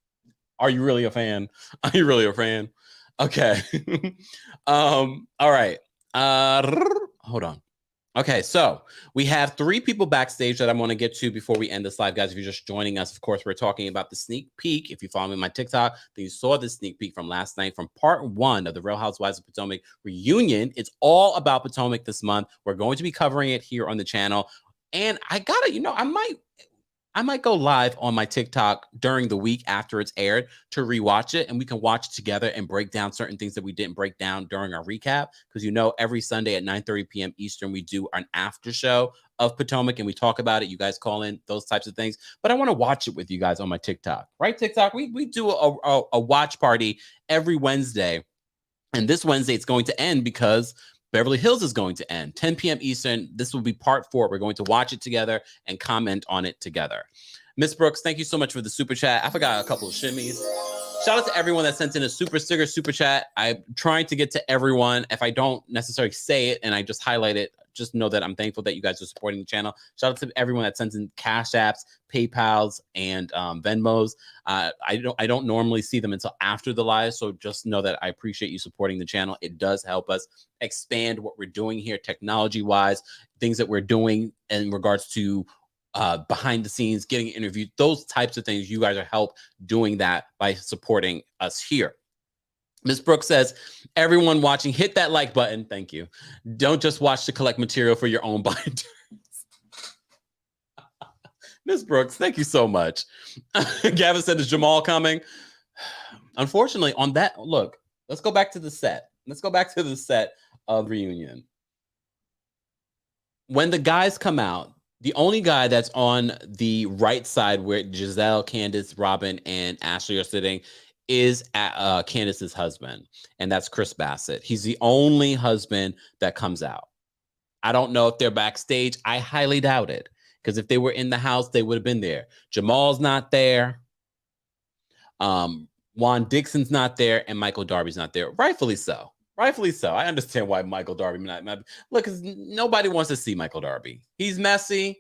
Speaker 1: are you really a fan? Are you really a fan? Okay. All right. Hold on. Okay, so we have 3 people backstage that I want to get to before we end this live, guys. If you're just joining us, of course, we're talking about the sneak peek. If you follow me on my TikTok, then you saw the sneak peek from last night from part 1 of the Real Housewives of Potomac reunion. It's all about Potomac this month. We're going to be covering it here on the channel. And I gotta, I might go live on my TikTok during the week after it's aired to rewatch it, and we can watch together and break down certain things that we didn't break down during our recap. Because every Sunday at 9:30 p.m. Eastern, we do an after show of Potomac and we talk about it. You guys call in those types of things, but I want to watch it with you guys on my TikTok, right? TikTok, we do a watch party every Wednesday, and this Wednesday it's going to end because Beverly Hills is going to end 10 p.m. Eastern. This will be part 4. We're going to watch it together and comment on it together. Miss Brooks, thank you so much for the super chat. I forgot a couple of shimmies. Shout out to everyone that sent in a super sticker, super chat. I'm trying to get to everyone. If I don't necessarily say it and I just highlight it, just know that I'm thankful that you guys are supporting the channel. Shout out to everyone that sends in Cash Apps, PayPals, and Venmos. I don't normally see them until after the live, so just know that I appreciate you supporting the channel. It does help us expand what we're doing here technology-wise, things that we're doing in regards to behind the scenes, getting interviewed, those types of things. You guys are help doing that by supporting us here. Ms. Brooks says, everyone watching, hit that like button. Thank you. Don't just watch to collect material for your own binders. Ms. Brooks, thank you so much. Gavin said, is Jamal coming? Unfortunately, on that, look, let's go back to the set. Let's go back to the set of Reunion. When the guys come out, the only guy that's on the right side where Giselle, Candace, Robin, and Ashley are sitting is Candace's husband, and that's Chris Bassett. He's the only husband that comes out. I don't know if they're backstage. I highly doubt it, because if they were in the house, they would have been there. Jamal's not there. Juan Dixon's not there, and Michael Darby's not there. Rightfully so. Rightfully so. I understand why Michael Darby not look, because nobody wants to see Michael Darby. He's messy.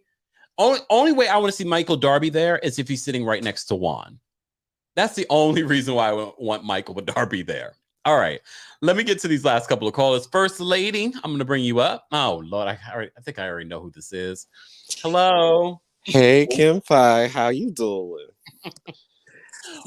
Speaker 1: Only way I want to see Michael Darby there is if he's sitting right next to Juan. That's the only reason why I want Michael Darby there. All right, let me get to these last couple of callers. First lady, I'm going to bring you up. Oh, Lord, I think I already know who this is. Hello.
Speaker 11: Hey, Kempire, how you doing?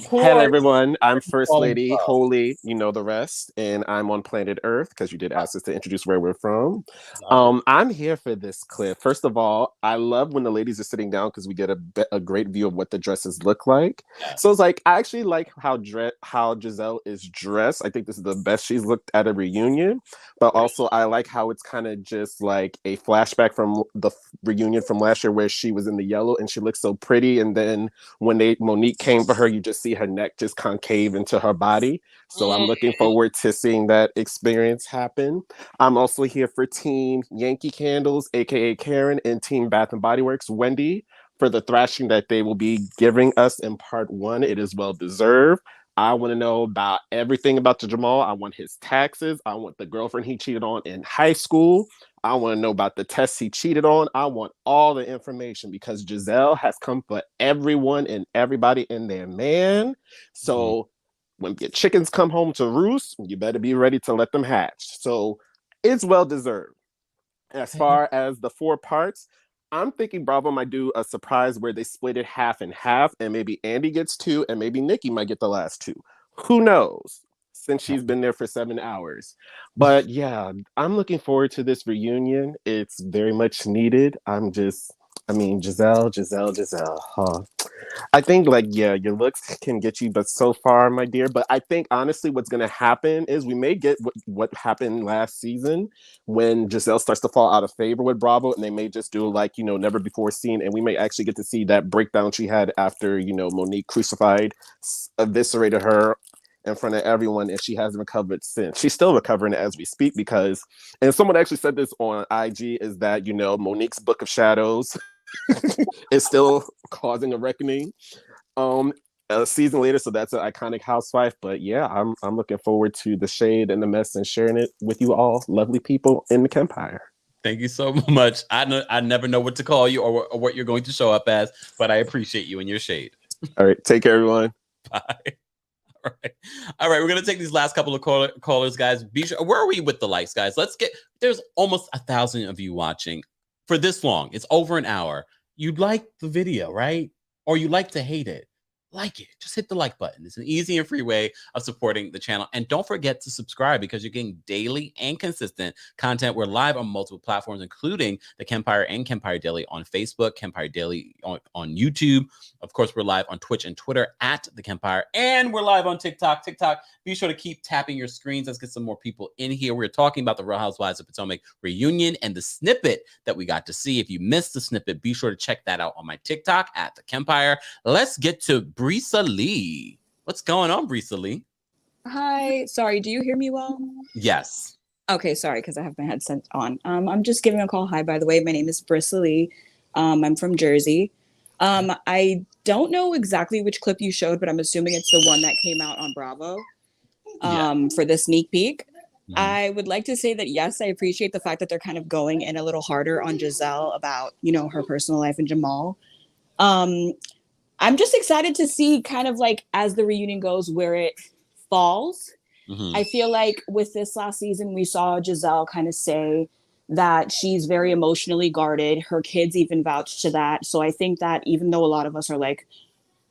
Speaker 11: Hello, everyone. I'm First Lady Holy, you know the rest, and I'm on planet Earth because you did ask us to introduce where we're from. I'm here for this clip. First of all, I love when the ladies are sitting down because we get a great view of what the dresses look like. So it's like, I actually like how Giselle is dressed. I think this is the best she's looked at a reunion, but also I like how it's kind of just like a flashback from the reunion from last year where she was in the yellow and she looked so pretty, and then when Monique came for her, you just see her neck just concave into her body. So I'm looking forward to seeing that experience happen. I'm also here for Team Yankee Candles, aka Karen, and Team Bath and Body Works, Wendy, for the thrashing that they will be giving us in part 1. It is well deserved. I want to know about everything about the Jamal. I want his taxes. I want the girlfriend he cheated on in high school. I want to know about the tests he cheated on. I want all the information because Giselle has come for everyone and everybody in there, man. So when your chickens come home to roost, you better be ready to let them hatch. So it's well deserved. As far as the 4 parts, I'm thinking Bravo might do a surprise where they split it half and half, and maybe Andy gets 2, and maybe Nikki might get the last 2. Who knows? Since she's been there for 7 hours. But yeah, I'm looking forward to this reunion. It's very much needed. Giselle. Huh. I think, your looks can get you, but so far, my dear. But I think, honestly, what's going to happen is we may get what happened last season when Giselle starts to fall out of favor with Bravo, and they may just do, never before seen, and we may actually get to see that breakdown she had after, Monique eviscerated her in front of everyone, and she hasn't recovered since. She's still recovering as we speak because, and someone actually said this on IG, is that, Monique's Book of Shadows is still causing a reckoning a season later, so that's an iconic housewife. But yeah, I'm looking forward to the shade and the mess and sharing it with you all lovely people in the Kempire.
Speaker 1: Thank you so much. I never know what to call you or what you're going to show up as, but I appreciate you and your shade.
Speaker 11: All right. Take care, everyone.
Speaker 1: Bye. All right. We're going to take these last couple of callers, guys. Be sure. Where are we with the likes, guys? There's almost 1,000 of you watching for this long. It's over an hour. You'd like the video, right? Or you like to hate it. Like it. Just hit the like button. It's an easy and free way of supporting the channel. And don't forget to subscribe because you're getting daily and consistent content. We're live on multiple platforms, including the Kempire and Kempire Daily on Facebook, Kempire Daily on YouTube. Of course, we're live on Twitch and Twitter at the Kempire. And we're live on TikTok. Be sure to keep tapping your screens. Let's get some more people in here. We're talking about the Real Housewives of Potomac reunion and the snippet that we got to see. If you missed the snippet, be sure to check that out on my TikTok at the Kempire. Let's get to Brisa Lee. What's going on, Brisa Lee?
Speaker 12: Hi. Sorry, do you hear me well?
Speaker 1: Yes.
Speaker 12: Okay, sorry, because I have my headset on. I'm just giving a call. Hi, by the way, my name is Brisa Lee. I'm from Jersey. I don't know exactly which clip you showed, but I'm assuming it's the one that came out on Bravo for the sneak peek. Mm-hmm. I would like to say that, yes, I appreciate the fact that they're kind of going in a little harder on Giselle about, her personal life and Jamal. I'm just excited to see kind of like as the reunion goes where it falls. Mm-hmm. I feel like with this last season, we saw Giselle kind of say that she's very emotionally guarded. Her kids even vouched to that. So I think that even though a lot of us are like,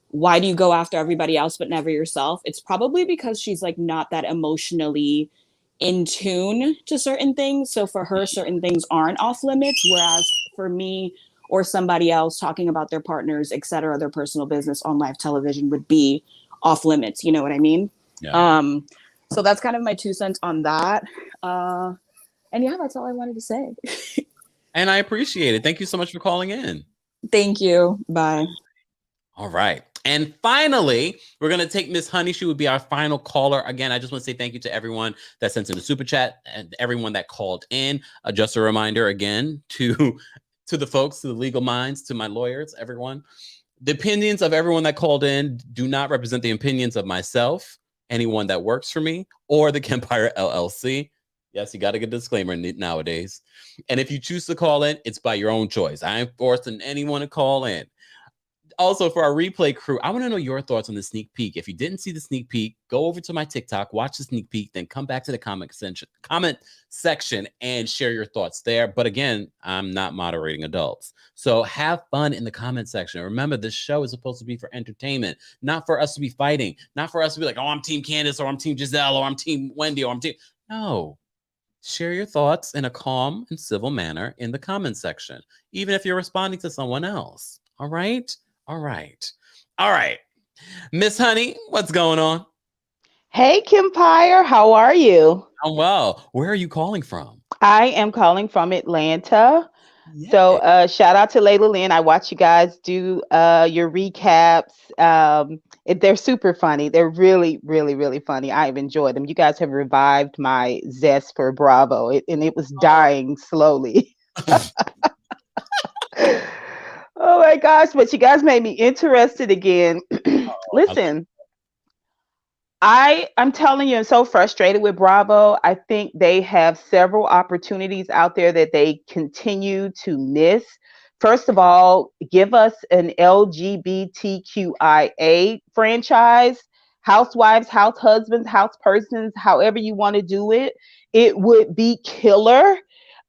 Speaker 12: why do you go after everybody else but never yourself? It's probably because she's like not that emotionally in tune to certain things. So for her, certain things aren't off limits. Whereas for me, or somebody else talking about their partners, et cetera, their personal business on live television would be off limits. You know what I mean? Yeah. So that's kind of my 2 cents on that. And yeah, that's all I wanted to say.
Speaker 1: And I appreciate it. Thank you so much for calling in.
Speaker 12: Thank you. Bye.
Speaker 1: All right. And finally, we're going to take Miss Honey. She would be our final caller. Again, I just want to say thank you to everyone that sent in the super chat and everyone that called in. Just a reminder again to the folks, to the legal minds, to my lawyers, everyone. The opinions of everyone that called in do not represent the opinions of myself, anyone that works for me, or the Kempire LLC. Yes, you got to get a disclaimer nowadays. And if you choose to call in, it's by your own choice. I ain't forcing anyone to call in. Also, for our replay crew, I want to know your thoughts on the sneak peek. If you didn't see the sneak peek, go over to my TikTok, watch the sneak peek, then come back to the comment section and share your thoughts there. But again, I'm not moderating adults. So have fun in the comment section. Remember, this show is supposed to be for entertainment, not for us to be fighting, not for us to be like, oh, I'm Team Candace, or I'm Team Giselle, or I'm Team Wendy, or I'm Team... No. Share your thoughts in a calm and civil manner in the comment section, even if you're responding to someone else. All right? All right. Miss Honey, what's going on?
Speaker 6: Hey, Kempire, how are you?
Speaker 1: I'm well. Where are you calling from?
Speaker 6: I am calling from Atlanta. Yeah. So shout out to Layla Lynn. I watch you guys do your recaps. They're super funny. They're really, really, really funny. I've enjoyed them. You guys have revived my zest for Bravo, and it was dying slowly. Oh my gosh, but you guys made me interested again. Listen, I'm telling you, I'm so frustrated with Bravo. I think they have several opportunities out there that they continue to miss. First of all, give us an LGBTQIA franchise, housewives, house husbands, house persons, however you want to do it. It would be killer.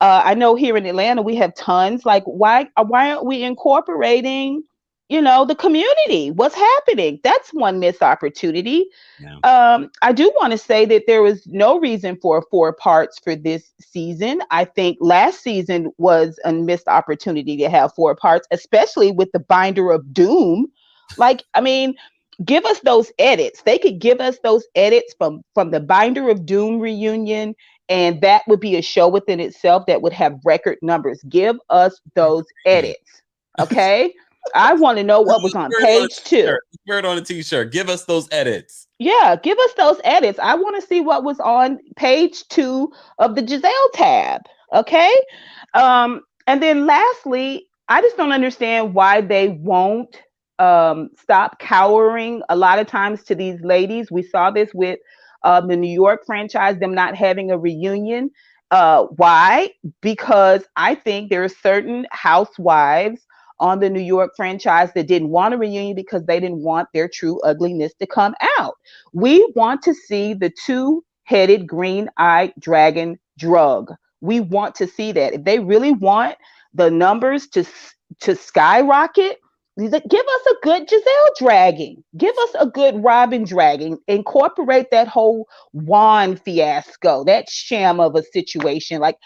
Speaker 6: I know here in Atlanta, we have tons. Like, why aren't we incorporating, the community? What's happening? That's one missed opportunity. Yeah. I do want to say that there was no reason for 4 parts for this season. I think last season was a missed opportunity to have 4 parts, especially with the Binder of Doom. Like, I mean, give us those edits. They could give us those edits from the Binder of Doom reunion, and that would be a show within itself that would have record numbers. Give us those edits, okay? I want to know what was on page 2.
Speaker 1: Wear it on a t-shirt. Give us those edits.
Speaker 6: Yeah, give us those edits. I want to see what was on page 2 of the Giselle tab, okay? And then lastly, I just don't understand why they won't stop cowering a lot of times to these ladies. We saw this with the New York franchise, them not having a reunion. Why? Because I think there are certain housewives on the New York franchise that didn't want a reunion because they didn't want their true ugliness to come out. We want to see the two-headed green-eyed dragon drug. We want to see that. If they really want the numbers to skyrocket, give us a good Giselle dragging. Give us a good Robin dragging. Incorporate that whole Juan fiasco, that sham of a situation. Like,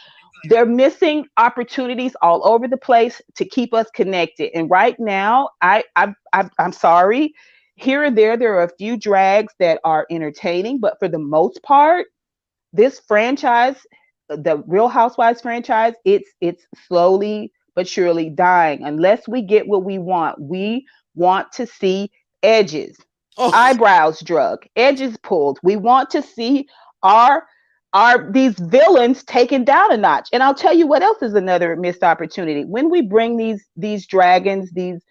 Speaker 6: they're missing opportunities all over the place to keep us connected. And right now, I'm sorry. Here and there are a few drags that are entertaining, but for the most part, this franchise, the Real Housewives franchise, it's slowly but surely dying. Unless we get what we want. We want to see edges, eyebrows drug, edges pulled. We want to see these villains taken down a notch. And I'll tell you what else is another missed opportunity. When we bring these dragons, these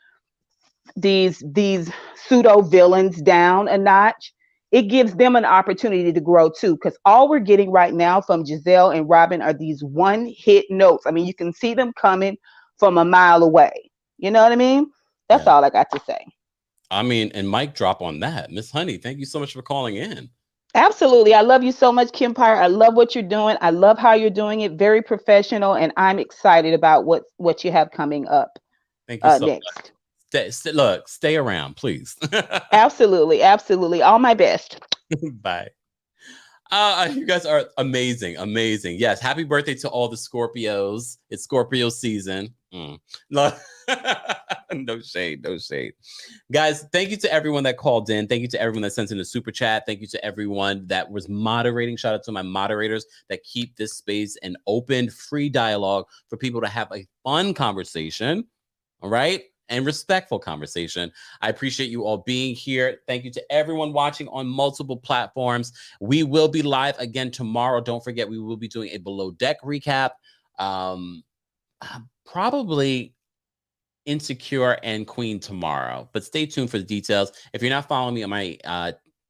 Speaker 6: pseudo villains down a notch, it gives them an opportunity to grow too. Because all we're getting right now from Giselle and Robin are these one-hit notes. I mean, you can see them coming from a mile away. You know what I mean? That's all I got to say.
Speaker 1: I mean, and mic drop on that. Miss Honey, thank you so much for calling in.
Speaker 6: Absolutely. I love you so much, Kempire. I love what you're doing. I love how you're doing it. Very professional. And I'm excited about what you have coming up.
Speaker 1: Thank you so
Speaker 6: next.
Speaker 1: Much. Stay around, please.
Speaker 6: Absolutely. Absolutely. All my best.
Speaker 1: Bye. You guys are amazing. Amazing. Yes. Happy birthday to all the Scorpios. It's Scorpio season. No, no shade. No shade. Guys, thank you to everyone that called in. Thank you to everyone that sent in the super chat. Thank you to everyone that was moderating. Shout out to my moderators that keep this space an open, free dialogue for people to have a fun conversation. All right. And respectful conversation. I appreciate you all being here. Thank you to everyone watching on multiple platforms. We will be live again tomorrow. Don't forget, we will be doing a Below Deck recap. Probably Insecure and Queen tomorrow, but stay tuned for the details. If you're not following me on my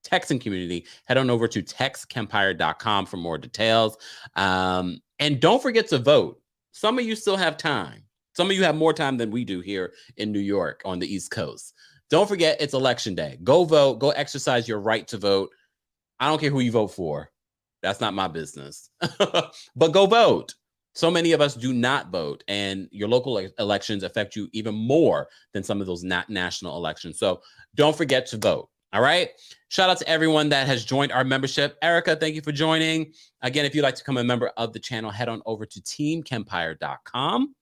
Speaker 1: texting community, head on over to TheKempire.com for more details. And don't forget to vote. Some of you still have time. Some of you have more time than we do here in New York on the East Coast. Don't forget, it's election day. Go vote. Go exercise your right to vote. I don't care who you vote for. That's not my business. But go vote. So many of us do not vote, and your local elections affect you even more than some of those national elections. So don't forget to vote. All right. Shout out to everyone that has joined our membership. Erica, thank you for joining. Again, if you'd like to become a member of the channel, head on over to TheKempire.com.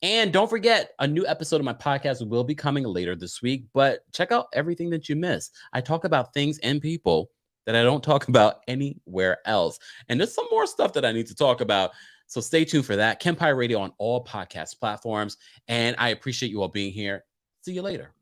Speaker 1: And don't forget, a new episode of my podcast will be coming later this week, but check out everything that you missed. I talk about things and people that I don't talk about anywhere else. And there's some more stuff that I need to talk about. So stay tuned for that. Kempire Radio on all podcast platforms. And I appreciate you all being here. See you later.